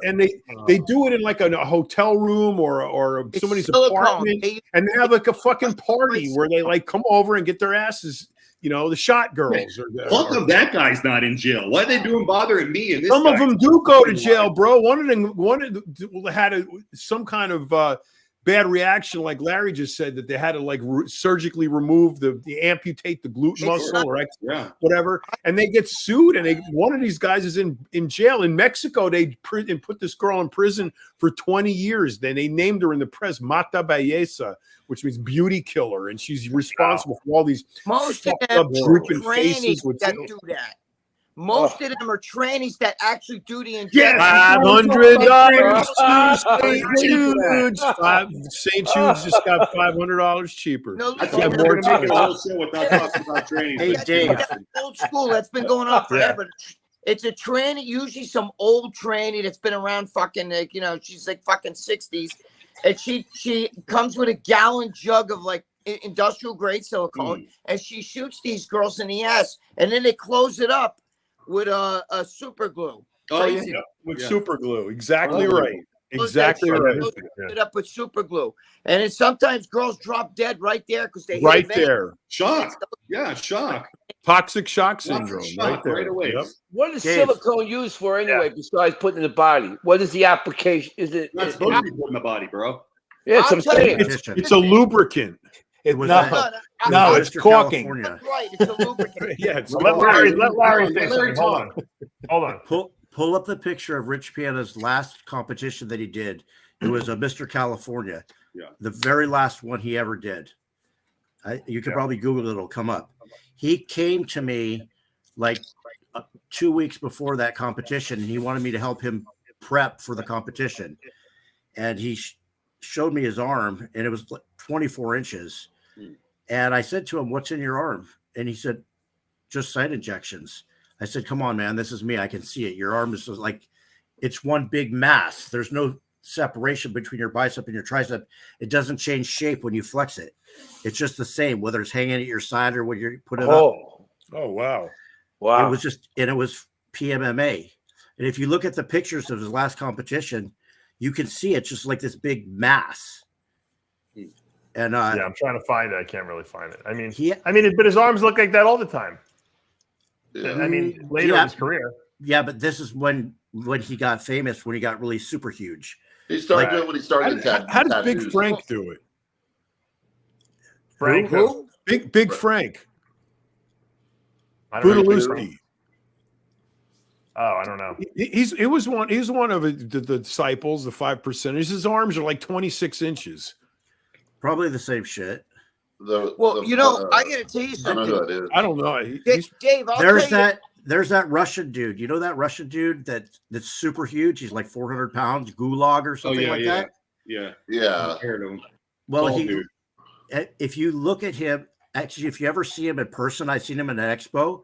they do it in like a hotel room or somebody's apartment, and they have like a fucking party where they like come over and get their asses, the shot girls. Fuck them, that guy's not in jail. Why are they bothering me? And some of them do go to jail, bro. One of them had some kind of bad reaction, like Larry just said, that they had to like surgically remove the amputate the glute muscle or whatever, and they get sued. And one of these guys is in jail in Mexico. They put this girl in prison for 20 years. Then they named her in the press Mata Belleza, which means beauty killer, and she's responsible for all these fucked up drooping faces with that do that. Most of them are trannies that actually do the injection. $500. St. Jude's just got $500 cheaper. No, I thought we were going to make a whole show without talking about training. Hey, Dave. That's old school. That's been going on forever. It's a tranny, usually some old tranny that's been around fucking, she's like fucking 60s. And she comes with a gallon jug of like industrial grade silicone, and she shoots these girls in the ass, and then they close it up with a super glue. Crazy. With super glue. Exactly right. Exactly right. It up with super glue, and then sometimes girls drop dead right there because they right there. Shock. Yeah, shock. Toxic shock syndrome. Shock right away. Yep. What is silicone used for anyway? Besides putting in the body, what is the application? Is it not supposed to be put in the body, bro? Yeah, it's saying. It's a lubricant. No, it's caulking. That's right, it's a lubricant. Yeah, it's let Larry say something. Hold on. Pull up the picture of Rich Piana's last competition that he did. It was a Mr. California. Yeah. The very last one he ever did. You could probably Google it, it'll come up. He came to me like 2 weeks before that competition, and he wanted me to help him prep for the competition. And he showed me his arm, and it was like 24 inches. And I said to him, "What's in your arm?" And he said, "Just site injections." I said, "Come on, man, this is me. I can see it. Your arm is like, it's one big mass. There's no separation between your bicep and your tricep. It doesn't change shape when you flex it. It's just the same, whether it's hanging at your side or when you put it up." Oh, wow. It was just, and it was PMMA. And if you look at the pictures of his last competition, you can see it's just like this big mass. And I'm trying to find it. I can't really find it. But his arms look like that all the time. I mean, later in his career. Yeah, but this is when he got famous, when he got really super huge. He started doing when he started. How does Big Frank do it? Frank who? Big Frank. Budaluski. Oh, I don't know. He was one of the disciples, the 5%ers. His arms are like 26 inches. Probably the same shit. I gotta tell you something. I don't know. Dave, there's that Russian dude. You know that Russian dude that's super huge? He's like 400 pounds, Gulag or something that. Yeah. Yeah. Well, if you look at him, actually, if you ever see him in person, I've seen him in an expo.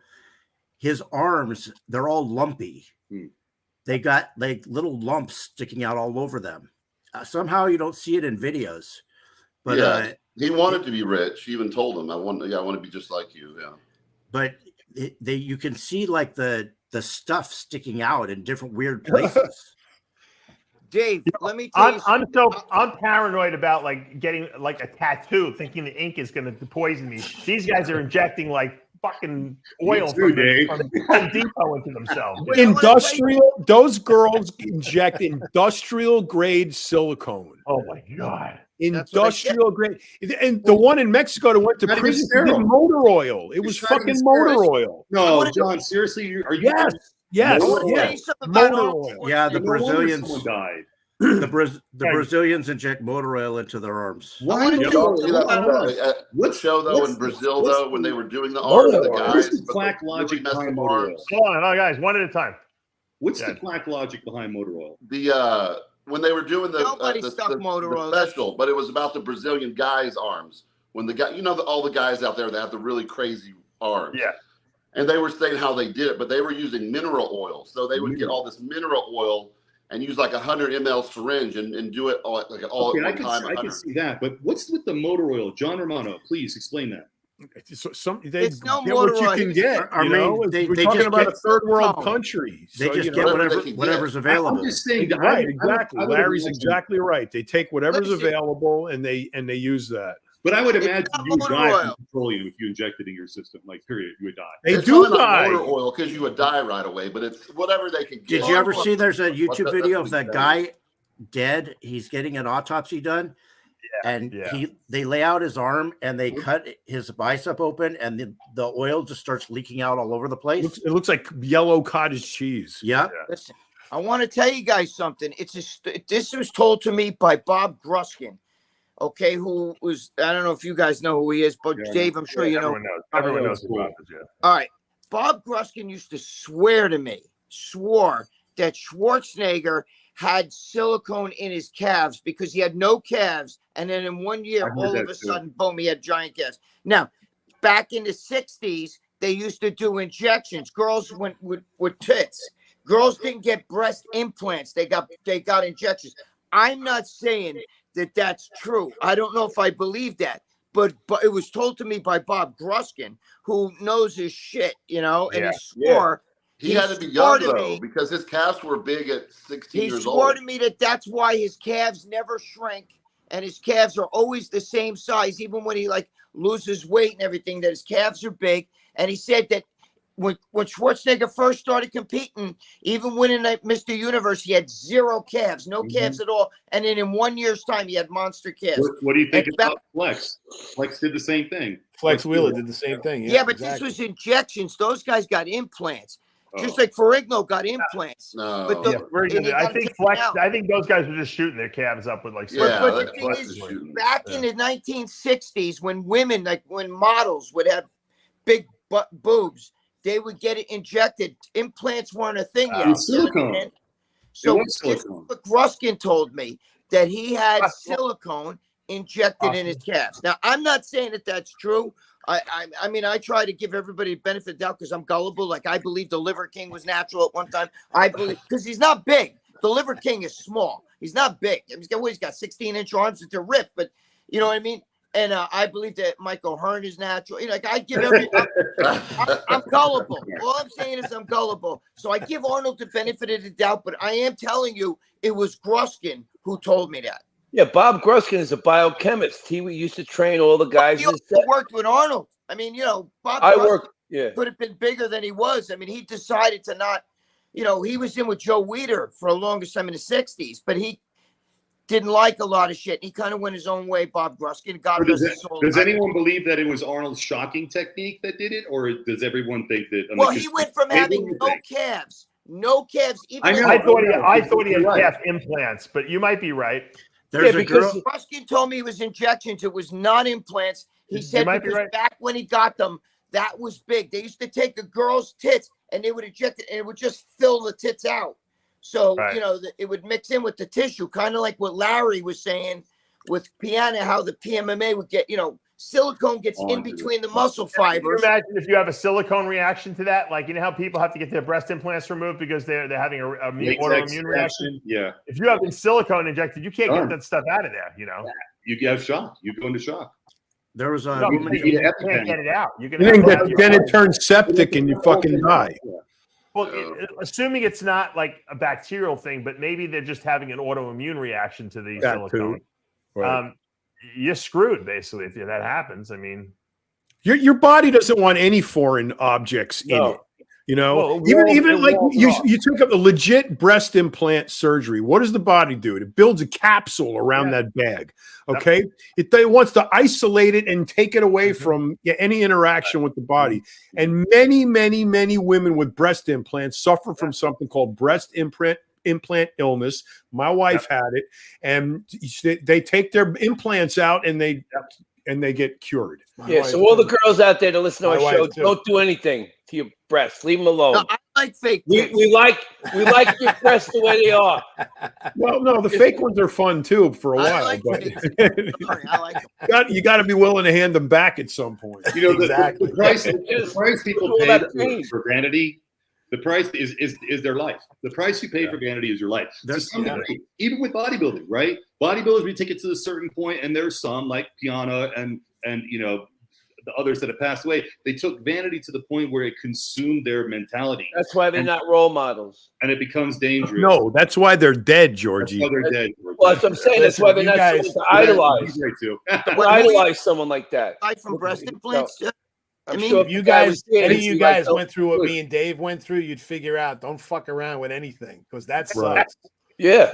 His arms, they're all lumpy. They got like little lumps sticking out all over them. Somehow you don't see it in videos. But he wanted to be rich. He even told him, I want to be just like you. Yeah. But you can see like the stuff sticking out in different weird places. Dave, let me tell you. I'm paranoid about like getting like a tattoo, thinking the ink is going to poison me. These guys are injecting like fucking oil from Home Depot into themselves. Those girls inject industrial grade silicone. Oh my God. Industrial grade. And the one in Mexico that went to prison did motor oil. It was fucking motor oil. No, John, seriously, are you? Yes. Motor oil. Yeah, the Brazilians died. The Brazilians inject motor oil into their arms. What show though in Brazil though when they were doing the arms, the guys? The plaque logic behind motor oil? Hold on, guys, one at a time. What's the plaque logic behind motor oil? When they were doing the motor oil special, but it was about the Brazilian guys' arms. When the guy, all the guys out there that have the really crazy arms. Yeah. And they were saying how they did it, but they were using mineral oil. So they would get all this mineral oil and use like 100 ml syringe and do it all at one time. I can see that, but what's with the motor oil? John Romano, please explain that. It's no get motor what you oil. can get. We're talking about a third world country. They just get whatever's available. I'm just saying, right? Exactly. Larry's exactly right. They take whatever's available and they use that. But I would imagine you would die from petroleum if you injected in your system. Like, period, you would die. They do die. Motor oil because you would die right away. But it's whatever they can get. Did you ever see? There's a YouTube video of that guy dead. He's getting an autopsy done. And they lay out his arm and they cut his bicep open and the oil just starts leaking out all over the place. It looks like yellow cottage cheese. Yeah. Listen, I want to tell you guys something. This was told to me by Bob Gruskin, okay, who was, I don't know if you guys know who he is, but Dave, I'm sure you know. Everyone knows who Bob is, All right. Bob Gruskin used to swore that Schwarzenegger had silicone in his calves because he had no calves. And then in 1 year, all of a sudden, boom, he had giant calves. Now, back in the 60s, they used to do injections. Girls went with tits. Girls didn't get breast implants. They got injections. I'm not saying that that's true. I don't know if I believe that. but it was told to me by Bob Gruskin, who knows his shit, and he swore. He had to be young though, because his calves were big at 16 years old. He swore to me that's why his calves never shrink, and his calves are always the same size, even when he loses weight and everything. That his calves are big, and he said that when Schwarzenegger first started competing, even winning Mr. Universe, he had 0 calves, no calves at all, and then in 1 year's time, he had monster calves. What do you think about Flex? Flex did the same thing. Flex Wheeler did the same thing. Yeah, but this was injections. Those guys got implants. Just like Ferrigno got implants. No. But I think Flex. I think those guys were just shooting their calves up with But the thing is, back in the 1960s, when women, when models would have big boobs, they would get it injected. Implants weren't a thing yet. Silicone. So what Gruskin told me, that he had silicone injected in his calves. Now, I'm not saying that that's true. I mean, I try to give everybody benefit of the doubt because I'm gullible. I believe the Liver King was natural at one time. I believe because he's not big. The Liver King is small. He's not big. He's got 16-inch arms that they're ripped, but you know what I mean. And I believe that Mike O'Hearn is natural. I give I'm gullible. All I'm saying is I'm gullible. So I give Arnold the benefit of the doubt, but I am telling you, it was Gruskin who told me that. Yeah, Bob Gruskin is a biochemist. He used to train all the guys. He also worked with Arnold. I mean, Bob Gruskin could have been bigger than he was. I mean, he decided to not, he was in with Joe Weider for the longest time in the 60s, but he didn't like a lot of shit. He kind of went his own way, Bob Gruskin. Does anyone believe that it was Arnold's shocking technique that did it, or does everyone think that? Well, he went from having no calves. Even I thought he had calf implants, but you might be right. Because Gruskin told me it was injections. It was not implants. He said because back when he got them, that was big. They used to take a girl's tits and they would inject it, and it would just fill the tits out. So, it would mix in with the tissue, kind of like what Larry was saying with Piana, how the PMMA would get, silicone gets in between the muscle fibers. Can you imagine if you have a silicone reaction to that? How people have to get their breast implants removed because they're having an autoimmune reaction? Yeah. If you have silicone injected, you can't get that stuff out of there, You have shock. You go into shock. There was a woman. You can't get it out. Then it turns septic and you fucking die. Well, assuming it's not like a bacterial thing, but maybe they're just having an autoimmune reaction to the silicone. Right. You're screwed basically if that happens. I mean, your body doesn't want any foreign objects in it. Even like you took up a legit breast implant surgery. What does the body do? It builds a capsule around that bag. Okay, it wants to isolate it and take it away from any interaction with the body. And many women with breast implants suffer from something called breast implant illness. My wife had it, and they take their implants out and they get cured. So all the girls out there that listen to our show, don't do anything to your breasts. Leave them alone. No, I like fake tits. We like your breasts the way they are. Well, no, the fake ones are fun too for a while. I like them. You got to be willing to hand them back at some point. The price people pay for vanity. The price is their life. The price you pay for vanity is your life. To some degree, even with bodybuilding, right? Bodybuilders, we take it to a certain point, and there's some like Piana and the others that have passed away. They took vanity to the point where it consumed their mentality. That's why they're not role models. And it becomes dangerous. No, that's why they're dead, Georgie. That's why they're dead. Well, that's what I'm saying. That's why they're not supposed to idolize. Idolize someone like that. From breast implants. I mean, if any of you guys went through what me and Dave went through, you'd figure out don't fuck around with anything because that sucks. Yeah.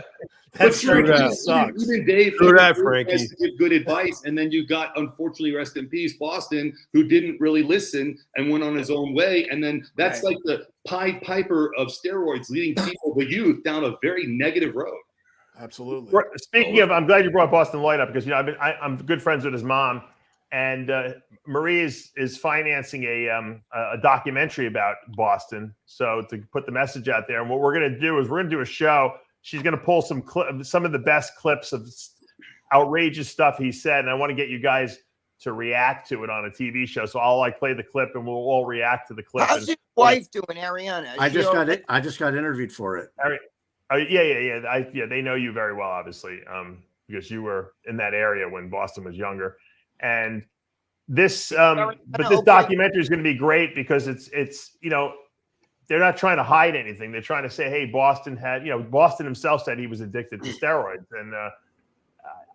That sucks. Even Dave Frankie. Give good advice, and then you got, unfortunately, rest in peace, Boston, who didn't really listen and went on his own way. And then that's like the Pied Piper of steroids, leading people, the youth, down a very negative road. Absolutely. Speaking of, I'm glad you brought Boston Lloyd up because I'm good friends with his mom. And Marie is financing a documentary about Boston. So to put the message out there, and what we're going to do is we're going to do a show. She's going to pull some of the best clips of outrageous stuff he said, and I want to get you guys to react to it on a TV show. So I'll play the clip, and we'll all react to the clip. How's your wife doing, Ariana? I just got interviewed for it. Yeah. They know you very well, obviously, because you were in that area when Boston was younger. And this, but this documentary is going to be great because it's they're not trying to hide anything. They're trying to say, hey, Boston himself said he was addicted to steroids, and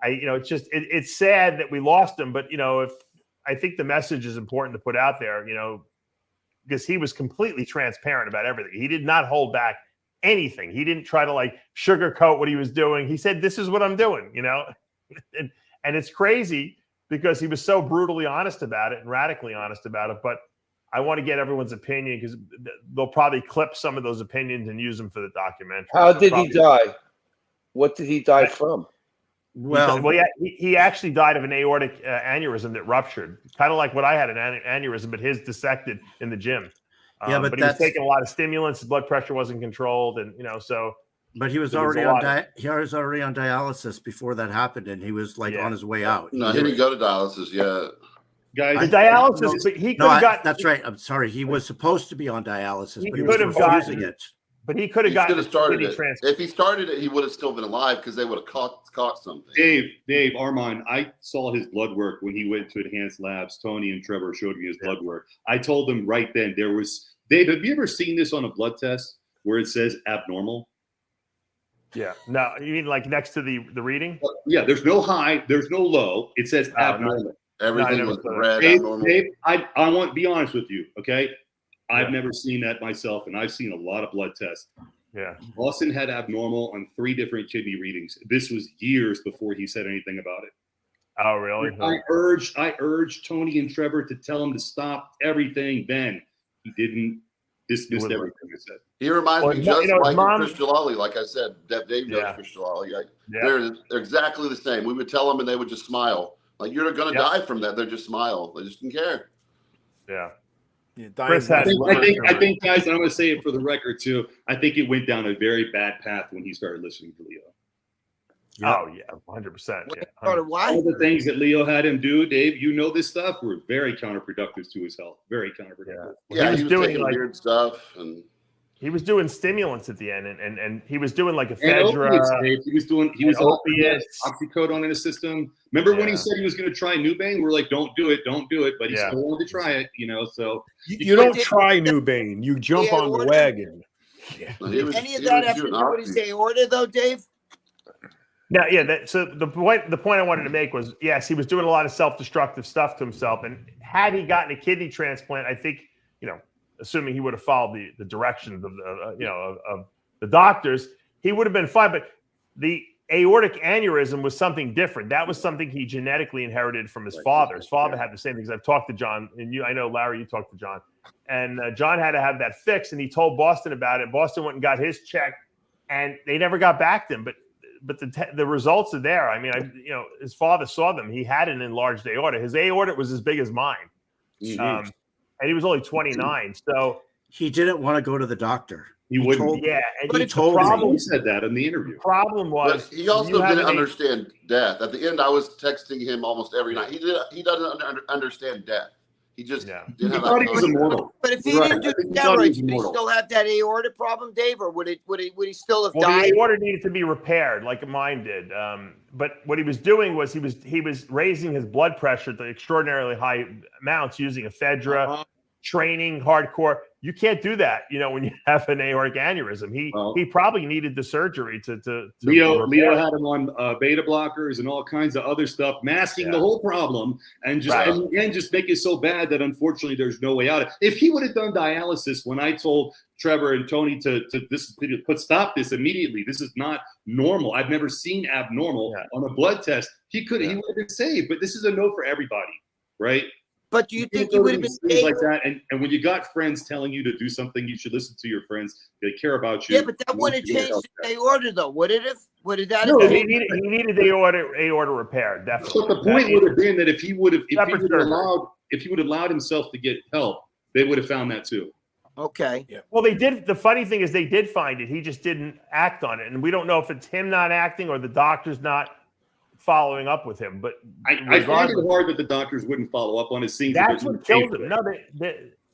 it's sad that we lost him. But if I think the message is important to put out there, because he was completely transparent about everything. He did not hold back anything. He didn't try to sugarcoat what he was doing. He said, "This is what I'm doing," and it's crazy because he was so brutally honest about it and radically honest about it. But I want to get everyone's opinion because they'll probably clip some of those opinions and use them for the documentary. How did he die? What did he die from? Well, he actually died of an aortic aneurysm that ruptured, kind of like what I had, an aneurysm, but his dissected in the gym. But he was taking a lot of stimulants. His blood pressure wasn't controlled, and so. But he was already on dialysis before that happened, and he was on his way out. No, he didn't go to dialysis yet. Guys, dialysis, but he could have got. That's right. I'm sorry. He was supposed to be on dialysis, but he could was have refusing it. But he could have gotten started it. If he started it, he would have still been alive because they would have caught something. Dave, Armand, I saw his blood work when he went to Enhanced Labs. Tony and Trevor showed me his blood work. I told them right then there was. Dave, have you ever seen this on a blood test where it says abnormal? Yeah. No, you mean next to the reading? Yeah. There's no high. There's no low. It says abnormal. Everything was red. Dave, I want to be honest with you. Okay. I've never seen that myself, and I've seen a lot of blood tests. Yeah. Boston had abnormal on 3 different kidney readings. This was years before he said anything about it. Oh, really? I urged Tony and Trevor to tell him to stop everything then. He didn't dismiss everything I said. He reminds me just like Chris Jalali, like I said, Dave knows Chris Jalali. They're exactly the same. We would tell them and they would just smile. Like, you're going to die from that. They just smile. They just didn't care. Yeah. Chris I think, guys, and I'm going to say it for the record too. I think it went down a very bad path when he started listening to Leo. Oh yeah, 100%. Yeah. All the things that Leo had him do, Dave, this stuff were very counterproductive to his health. Very counterproductive. Yeah, he was doing weird stuff, and he was doing stimulants at the end, and he was doing a ephedra. He was opiates, oxycodone in his system. Remember when he said he was going to try Nubane? We're like, don't do it, but he still wanted to try it. So you don't try Nubane, you jump on the wagon. Yeah. Any of that have to do with his aorta, though, Dave? Now, so the point I wanted to make was, yes, he was doing a lot of self-destructive stuff to himself, and had he gotten a kidney transplant, I think, assuming he would have followed the directions of the doctors, he would have been fine. But the aortic aneurysm was something different. That was something he genetically inherited from his father. His father had the same things. I've talked to John, and I know, Larry, you talked to John, and John had to have that fixed, and he told Boston about it. Boston went and got his check, and they never got back to him. But the results are there. I mean, his father saw them. He had an enlarged aorta. His aorta was as big as mine, and he was only 29. So he didn't want to go to the doctor. He wouldn't. And he told me. He said that in the interview. The problem was he also didn't understand death. At the end, I was texting him almost every night. He doesn't understand death. He just didn't have thought he was immortal. But if he didn't do steroids, would he still have that aorta problem, Dave, or would he still have died? The aorta needed to be repaired, like mine did. But what he was doing was he was raising his blood pressure to extraordinarily high amounts using ephedra, training, hardcore. You can't do that, when you have an aortic aneurysm. He probably needed the surgery to Leo had him on beta blockers and all kinds of other stuff, masking the whole problem, and just make it so bad that unfortunately there's no way out. If he would have done dialysis when I told Trevor and Tony to stop this immediately, this is not normal. I've never seen abnormal on a blood test. He would have been saved, but this is a no for everybody, right? But do you think he would have been things like that? And when you got friends telling you to do something, you should listen to your friends. They care about you. Yeah, but that wouldn't have changed the aorta, though, would it have? No, he needed the aorta repaired, definitely. But the point would have been that if he would have allowed himself to get help, they would have found that too. Okay. Yeah. Well, they did. The funny thing is they did find it. He just didn't act on it. And we don't know if it's him not acting or the doctor's not following up with him. But I find it hard that the doctors wouldn't follow up on his scenes. That's what killed him. No,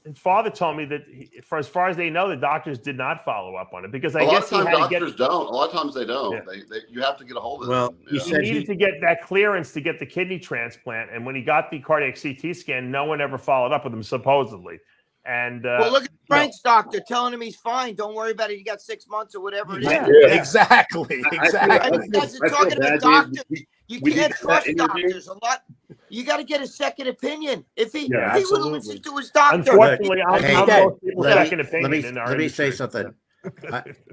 his father told me that for as far as they know, the doctors did not follow up on it because I a lot guess of times he had doctors don't. A lot of times they don't. Yeah. You have to get a hold of Well, them. he needed to get that clearance to get the kidney transplant, and when he got the cardiac CT scan, no one ever followed up with him, supposedly. And well, look at Frank's doctor telling him he's fine. Don't worry about it. He got 6 months or whatever it is. Yeah, exactly. I mean, guys are talking about doctors. You can't trust doctors a lot. You got to get a second opinion. If he would have listened to his doctor. Unfortunately, I'm most people's second opinion in our let me industry. say something.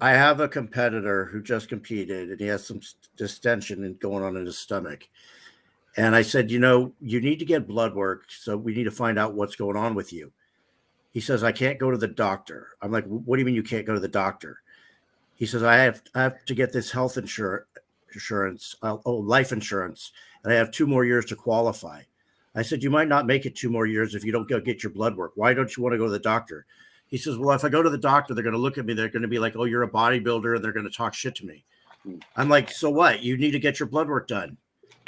I have a competitor who just competed, and he has some distension going on in his stomach. And I said, you need to get blood work, so we need to find out what's going on with you. He says, I can't go to the doctor. I'm like, what do you mean you can't go to the doctor? He says, I have to get this health insurance, life insurance, and I have 2 more years to qualify. I said, you might not make it 2 more years if you don't go get your blood work. Why don't you want to go to the doctor? He says, well, if I go to the doctor, they're going to look at me. They're going to be like, oh, you're a bodybuilder, and they're going to talk shit to me. I'm like, so what? You need to get your blood work done.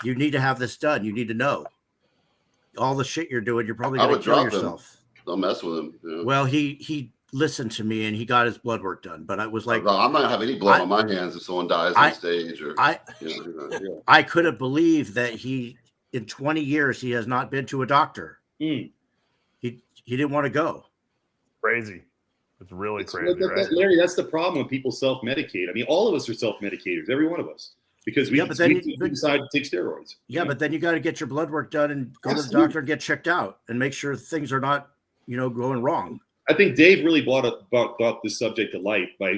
You need to have this done. You need to know all the shit you're doing. You're probably going to kill yourself. Don't mess with him. Yeah. Well, he listened to me and he got his blood work done. But I was like, no, I'm not gonna have any blood on my hands if someone dies on stage. Or I couldn't believe that in 20 years he has not been to a doctor. He didn't want to go. Crazy. It's really crazy. Right? Larry, that's the problem when people self-medicate. I mean, all of us are self-medicators, every one of us, because we decide to take steroids. Yeah, but then you got to get your blood work done and go to the doctor and get checked out and make sure things are not, going wrong. I think Dave really brought this subject to light by,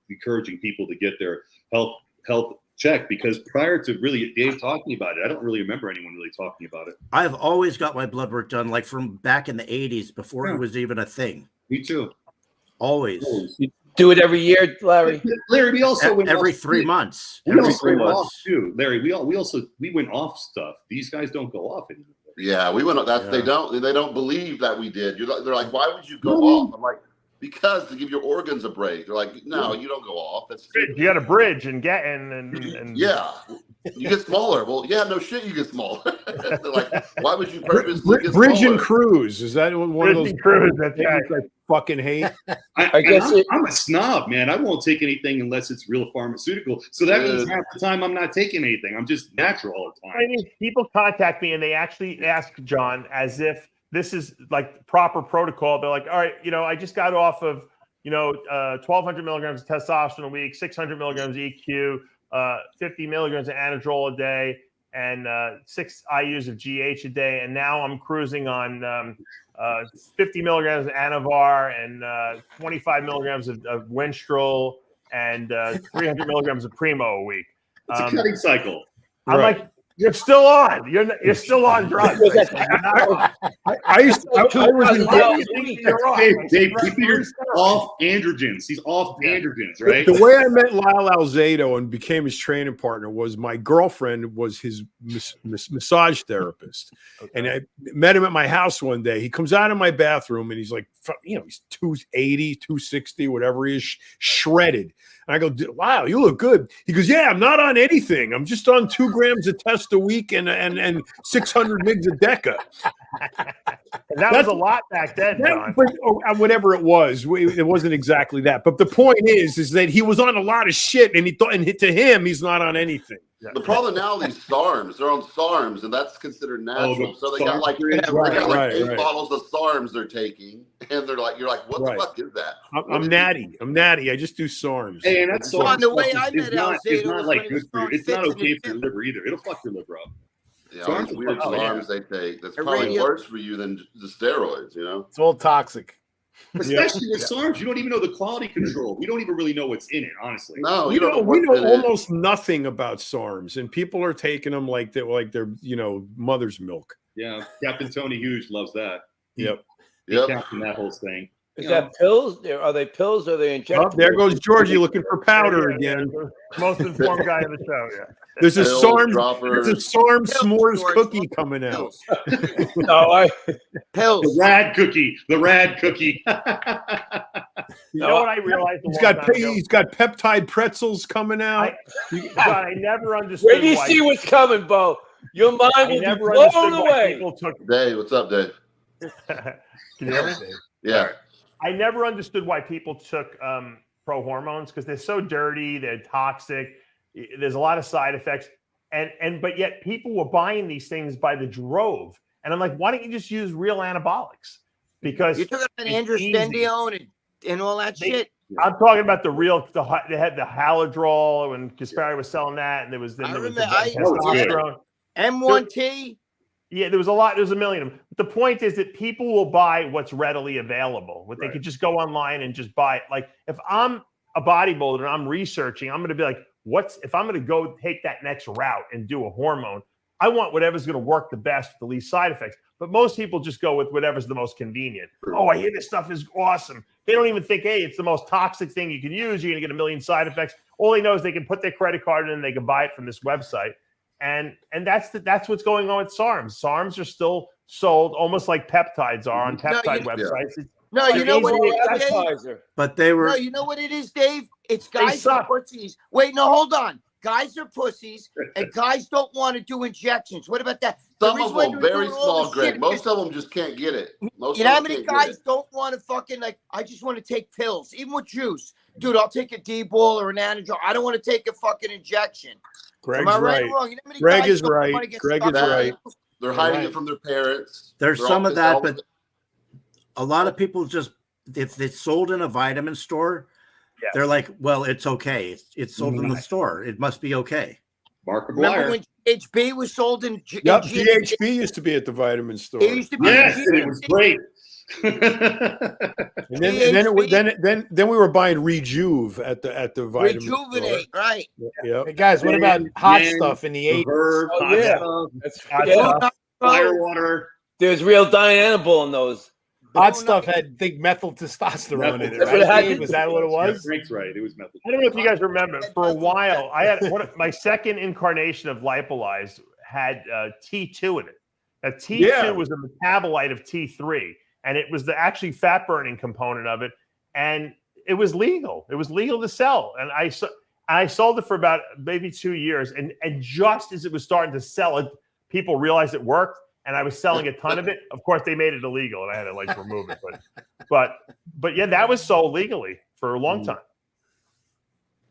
encouraging people to get their health checked, because prior to really Dave talking about it, I don't really remember anyone really talking about it. I've always got my blood work done, like from back in the 80s before it was even a thing. Me too. Always. You do it every year, Larry? Larry, we also every 3 months. Every 3 months too. Larry, we went off stuff. These guys don't go off anymore. Yeah, we went. They don't believe that we did. They're like, why would you go off? I'm like, because to give your organs a break. They're like, no, you don't go off. That's you got to bridge and get and yeah, you get smaller. Well, yeah, no shit, you get smaller. They're like, why would you purposely get bridge smaller? and cruise? Is that one bridge of those cruise? That's right. I fucking hate. I guess I'm a snob, man. I won't take anything unless it's real pharmaceutical. So that means half the time I'm not taking anything. I'm just natural all the time. I mean, people contact me and they actually ask John as if this is like proper protocol. They're like, all right, I just got off of 1,200 milligrams of testosterone a week, 600 milligrams EQ, 50 milligrams of anadrol a day, and 6 IUs of GH a day, and now I'm cruising on 50 milligrams of Anavar and 25 milligrams of Winstrol and 300 milligrams of Primo a week. It's a cutting cycle. I'm like, you're still on. You're still on drugs. Dave, you're off androgens. He's off androgens, right? The way I met Lyle Alzado and became his training partner was my girlfriend was his massage therapist. Okay. And I met him at my house one day. He comes out of my bathroom and he's like, he's 280, 260, whatever he is, shredded. And I go, wow, you look good. He goes, yeah, I'm not on anything. I'm just on 2 grams of test a week and 600 mgs of Deca. And that was a lot back then, John. Whatever it was, it wasn't exactly that. But the point is that he was on a lot of shit, and to him, he's not on anything. The problem now, these SARMs, they're on SARMs, and that's considered natural. So they got like 8 bottles of SARMs they're taking, and they're like, you're like, what the fuck is that? I'm natty. I just do SARMs. Hey, and that's on the way I met it's not like good for you. It's not okay for your liver either. It'll fuck your liver up. Yeah, all these weird SARMs they take. That's probably worse for you than the steroids. It's all toxic. Especially with SARMs, you don't even know the quality control. We don't even really know what's in it, honestly. No, we know almost nothing about SARMs, and people are taking them like they're mother's milk. Yeah, Captain Tony Hughes loves that. Yep. Captain that whole thing. Is that pills? Are they pills or are they injectables? Oh, there goes Georgie looking for powder again. Most informed guy in the show, yeah. There's a SARM s'mores cookie coming out. Pills. The rad cookie. You know what I realized? He's got peptide pretzels coming out. I never understood. Where do you see what's coming, Bo? Your mind will be blown away. Dave, what's up, Dave? Can you hear me? Yeah. I never understood why people took pro hormones because they're so dirty, they're toxic. There's a lot of side effects, but yet people were buying these things by the drove. And I'm like, why don't you just use real anabolics? Because you're talking about androstenedione and all that shit. I'm talking about the real. They had the Haladrol when Kaspari was selling that, and there was testosterone. M1T. Yeah, there was a lot. There's a million of them. But the point is that people will buy what's readily available. They could just go online and just buy it. Like if I'm a bodybuilder and I'm researching, I'm going to be like, if I'm going to go take that next route and do a hormone, I want whatever's going to work the best with the least side effects. But most people just go with whatever's the most convenient. Oh, I hear this stuff is awesome. They don't even think, hey, it's the most toxic thing you can use. You're going to get a million side effects. All they know is they can put their credit card in and they can buy it from this website. And that's what's going on with Sarms. Sarms are still sold almost like peptides are on peptide websites. No, you know what it is, Dave? But they were. No, you know what it is, Dave? It's guys are pussies. Wait, no, hold on. Guys are pussies, and guys don't want to do injections. What about that? Some of them very small, Greg. Most of them just can't get it. You know how many guys don't want to fucking I just want to take pills, even with juice, dude. I'll take a D-ball or an Anadrol. I don't want to take a fucking injection. Greg's Am I right right. or wrong? You know how many Greg guys is don't right. want to get Greg stuck is in right. pills? They're hiding it from their parents. There's some of that, but a lot of people just, if it's sold in a vitamin store, they're like, well, it's okay. It's sold in the store. It must be okay. Mark McGuire. Remember when GHB was sold in? Yep, GHB used to be at the vitamin store. It used to be. Yes, it was great. and then we were buying Rejuve at the vitamin Rejuvenate, store. right? Yeah. Hey guys, what about hot stuff in the 80s? Oh, yeah. That's Firewater. There's real Dianabol in those. Hot stuff had big methyl testosterone in it. That's what Right? it had. Dave? Was that what it was? Frank's right. It was methyl. I don't know if you guys remember. For a while, I had my second incarnation of Lipolyze had T2 in it. Now, T2 was a metabolite of T3, and it was the actually fat burning component of it, and it was legal. It was legal to sell, and I sold it for about maybe 2 years, and just as it was starting to sell it, people realized it worked. And I was selling a ton of it. Of course, they made it illegal, and I had to remove it. But yeah, that was sold legally for a long time.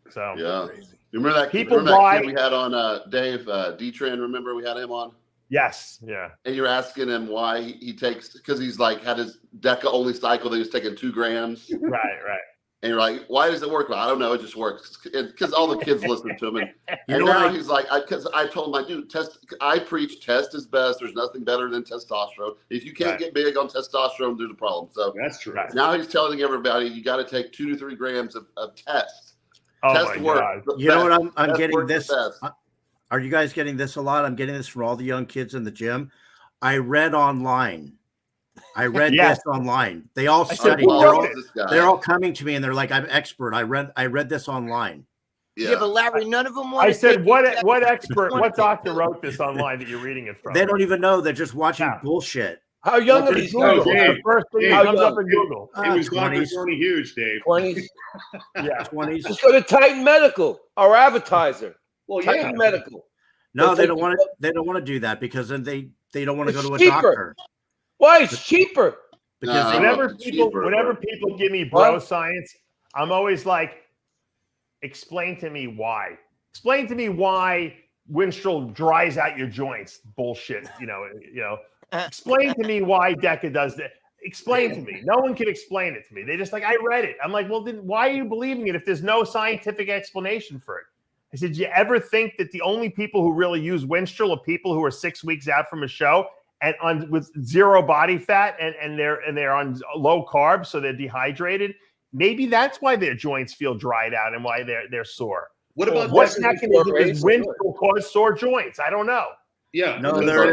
So yeah, you remember that kid we had on Dave D-Tran? Remember we had him on? Yes, yeah. And you're asking him why he takes, because he's like had his DECA only cycle. That he was taking 2 grams. Right. And you're like, why does it work? Well, I don't know. It just works because all the kids listen to him. And now he's like, because I told him, I preach test is best. There's nothing better than testosterone. If you can't get big on testosterone, there's a problem. So that's true. Now he's telling everybody you got to take 2 to 3 grams of test. Oh test work. You know what? I'm getting this. Are you guys getting this a lot? I'm getting this from all the young kids in the gym. I read online. This online. They all studied. They're all coming to me and they're like, I'm expert. I read this online. Yeah, but Larry, none of them want. I said, what expert? What doctor wrote this online that you're reading it from? They don't even know. They're just watching bullshit. How young are these guys? The first thing that comes up in Google. It was Dr. Tony Huge, Dave. 20s. Yeah, 20s. Just go to Titan Medical, our advertiser. Well, Titan Medical. No, they don't want to. They don't want to do that because then they don't want to go to a doctor. Why? It's cheaper. Because whenever people give me bro science, I'm always like, explain to me why. Explain to me why Winstrol dries out your joints. Bullshit. You know. Explain to me why DECA does that. Explain to me. No one can explain it to me. They just like, I read it. I'm like, well, then why are you believing it if there's no scientific explanation for it? I said, do you ever think that the only people who really use Winstrol are people who are 6 weeks out from a show and with zero body fat and they're on low carbs, so they're dehydrated? Maybe that's why their joints feel dried out and why they're sore. What about what mechanism does Winstrol cause sore joints? I don't know. Yeah, no, there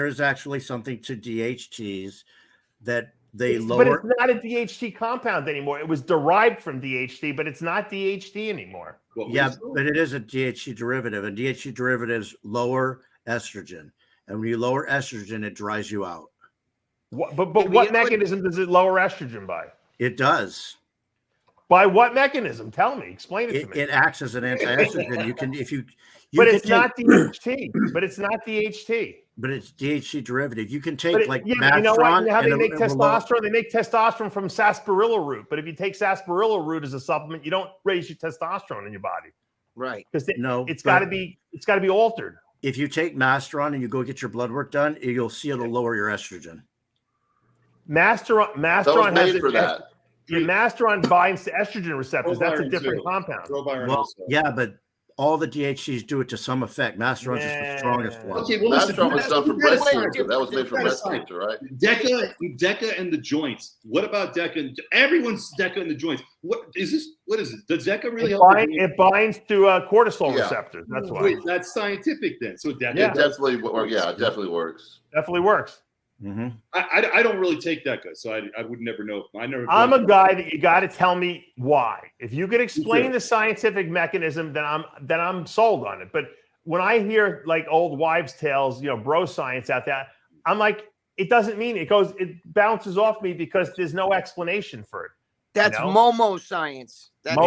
is actually something to DHTs that they lower. But it's not a DHT compound anymore. It was derived from DHT, but it's not DHT anymore. Yeah, but it is a DHT derivative, and DHT derivatives lower estrogen. And when you lower estrogen, it dries you out. But what mechanism does it lower estrogen by? It does. By what mechanism? Tell me. Explain it to me. It acts as an anti-estrogen. You can, if you but it's not DHT. But it's not DHT. But it's DHC derivative. You can take But like you know what? You know how they make and a testosterone? They make testosterone from sarsaparilla root. But if you take sarsaparilla root as a supplement, you don't raise your testosterone in your body. Right. Because No, it's got to be altered. If you take Masteron and you go get your blood work done, you'll see it'll lower your estrogen. Masteron has made for that. Yeah, Masteron binds to estrogen receptors. That's a different compound. Well, yeah, but all the DHCs do it to some effect. Masteron's is the strongest one. Okay, well, Masteron was done for breast cancer. That was made for breast cancer, right? Deca and the joints. What about Deca? Everyone's Deca in the joints. What is this? What is it? Does Deca really help? It binds to cortisol receptors. That's why. Wait, that's scientific then. So Deca it definitely works. Definitely works. Mm-hmm. I don't really take Deca, so I would never know. I'm a guy that you got to tell me why. If you could explain the scientific mechanism, then I'm sold on it. But when I hear like old wives' tales, bro science out there, I'm like, it doesn't mean it bounces off me because there's no explanation for it. That's Momo science. That's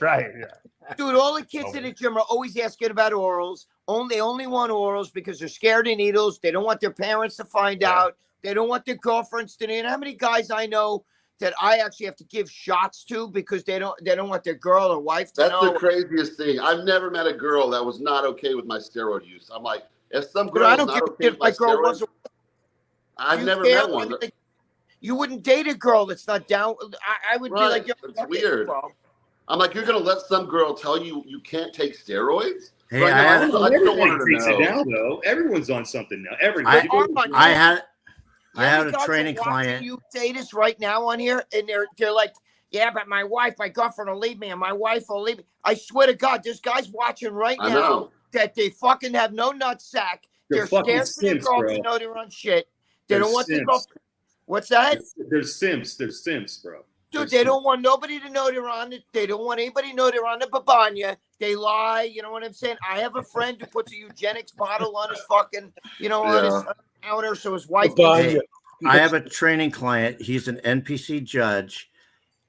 right. Yeah. Dude, all the kids in the gym are always asking about orals. They only want orals because they're scared of needles. They don't want their parents to find out. They don't want their girlfriends to know. And how many guys I know that I actually have to give shots to because they don't want their girl or wife to know. That's the craziest thing. I've never met a girl that was not okay with my steroid use. I'm like, if some girl is not okay with my steroid, I've never met one. You wouldn't date a girl that's not down. I would be like, it's weird. I'm like, you're gonna let some girl tell you you can't take steroids? Hey, like, I don't want to know. It now, though. Everyone's on something now. Everybody. I had a training client. You say this right now on here, and they're like, yeah, but my girlfriend will leave me, and my wife will leave me. I swear to God, there's guys watching right now that they fucking have no nutsack. They're scared for their girl to know they're on shit. They don't want to go. What's that? There's simps, bro. Dude, they don't want nobody to know they're on it. They don't want anybody to know they're on the babanya. They lie. You know what I'm saying? I have a friend who puts a eugenics bottle on his fucking, on his counter so his wife. I have a training client. He's an NPC judge,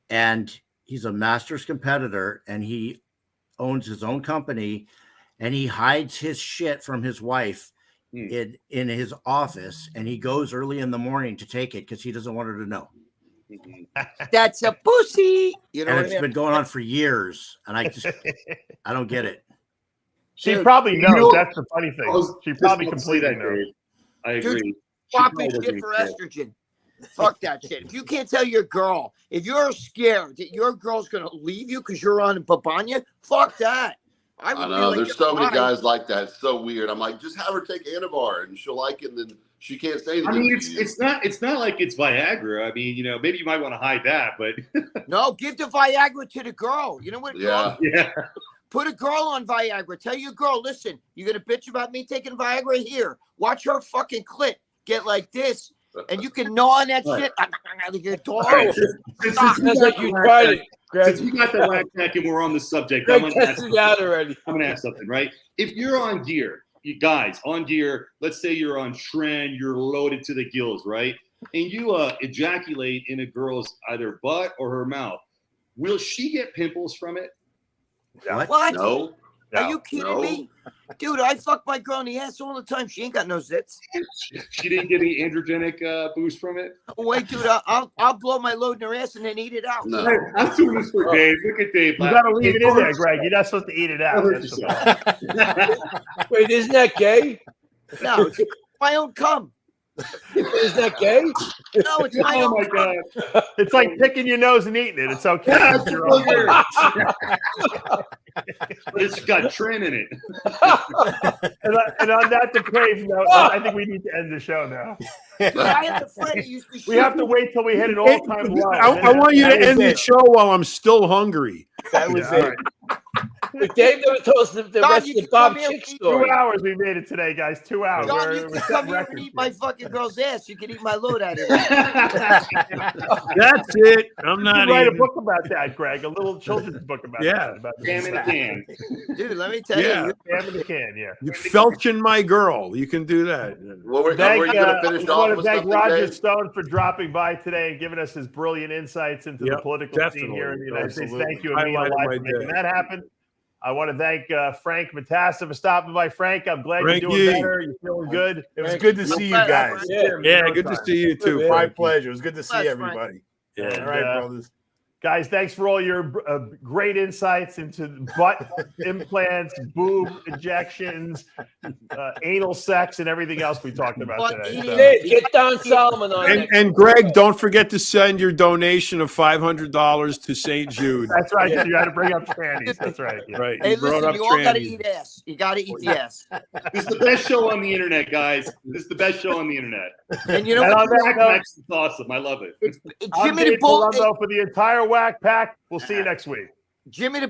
and he's a master's competitor, and he owns his own company, and he hides his shit from his wife in his office, and he goes early in the morning to take it because he doesn't want her to know. That's a pussy. And it's been going on for years, and I don't get it. She probably knows. That's the funny thing. She probably completely knows. I agree. Dude, swapping shit for estrogen. Fuck that shit. If you can't tell your girl, if you're scared that your girl's gonna leave you because you're on babanya, fuck that. I know. There's so many guys like that. It's so weird. I'm like, just have her take Anavar, and she'll like it, and then she can't say anything. I mean, it's not like it's Viagra. I mean, maybe you might want to hide that, but no, give the Viagra to the girl. You know what? Yeah. Put a girl on Viagra. Tell your girl, listen, you're gonna bitch about me taking Viagra here. Watch her fucking clit get like this, and you can gnaw on that shit. Sounds like you tried it. Since we got the whack pack and we're on the subject, I'm going to ask something, right? If you're on gear, you guys on gear, let's say you're on trend, you're loaded to the gills, right? And you ejaculate in a girl's either butt or her mouth, will she get pimples from it? What? No. Are you kidding me? Dude, I fuck my girl in the ass all the time. She ain't got no zits. She didn't get any androgenic boost from it? Wait, dude, I'll blow my load in her ass and then eat it out. No. I'm doing this for Dave. Look at Dave. You got to leave it in there, Greg. You're not supposed to eat it out. Wait, isn't that gay? No, it's my own cum. Is that gay? No, it's my own. Oh my God. It's like picking your nose and eating it. It's okay. But it's got trim in it. and on that depraved note, I think we need to end the show now. I have a friend who used to shoot. We have to wait till we hit an all-time low. I want you to end the show while I'm still hungry. That was it. But Dave never told us the rest of the Bob Chick story. 2 hours we made it today, guys. 2 hours. John, you can come here and eat my fucking girl's ass. You can eat my load out of it. That's it. I'm not write a eating. book about that, Greg. A little children's book about that. About Jam in a can. Dude, let me tell you. Jam in the can, You felching my girl. You can do that. Well, we're going to finish off with thank something, Roger Dave? Stone for dropping by today and giving us his brilliant insights into the political scene here in the United States. Thank you, Emil Live, for making that happen. I want to thank Frank Matassa for stopping by. Frank, I'm glad Frankie. you're doing better. You're feeling good. It was good to see you guys. Yeah, good to see you too. My Frankie. pleasure. It was good to see everybody. Yeah. All right, brothers. Guys, thanks for all your great insights into butt implants, boob injections, anal sex, and everything else we talked about today. Hey, get Don Solomon on it. And Greg, don't forget to send your donation of $500 to St. Jude. That's right. You got to bring up trannies. That's right. Yeah. Right. Hey, You brought listen, up you all got to trannies. eat ass. You got to eat the ass. This is the best show on the internet, guys. This is the best show on the internet. And you know And what? on that note, It's awesome. I love it. It's I'm Jimmy the Dave Bull. Palumbo for the entire Whack Pack. We'll see you next week. Jimmy the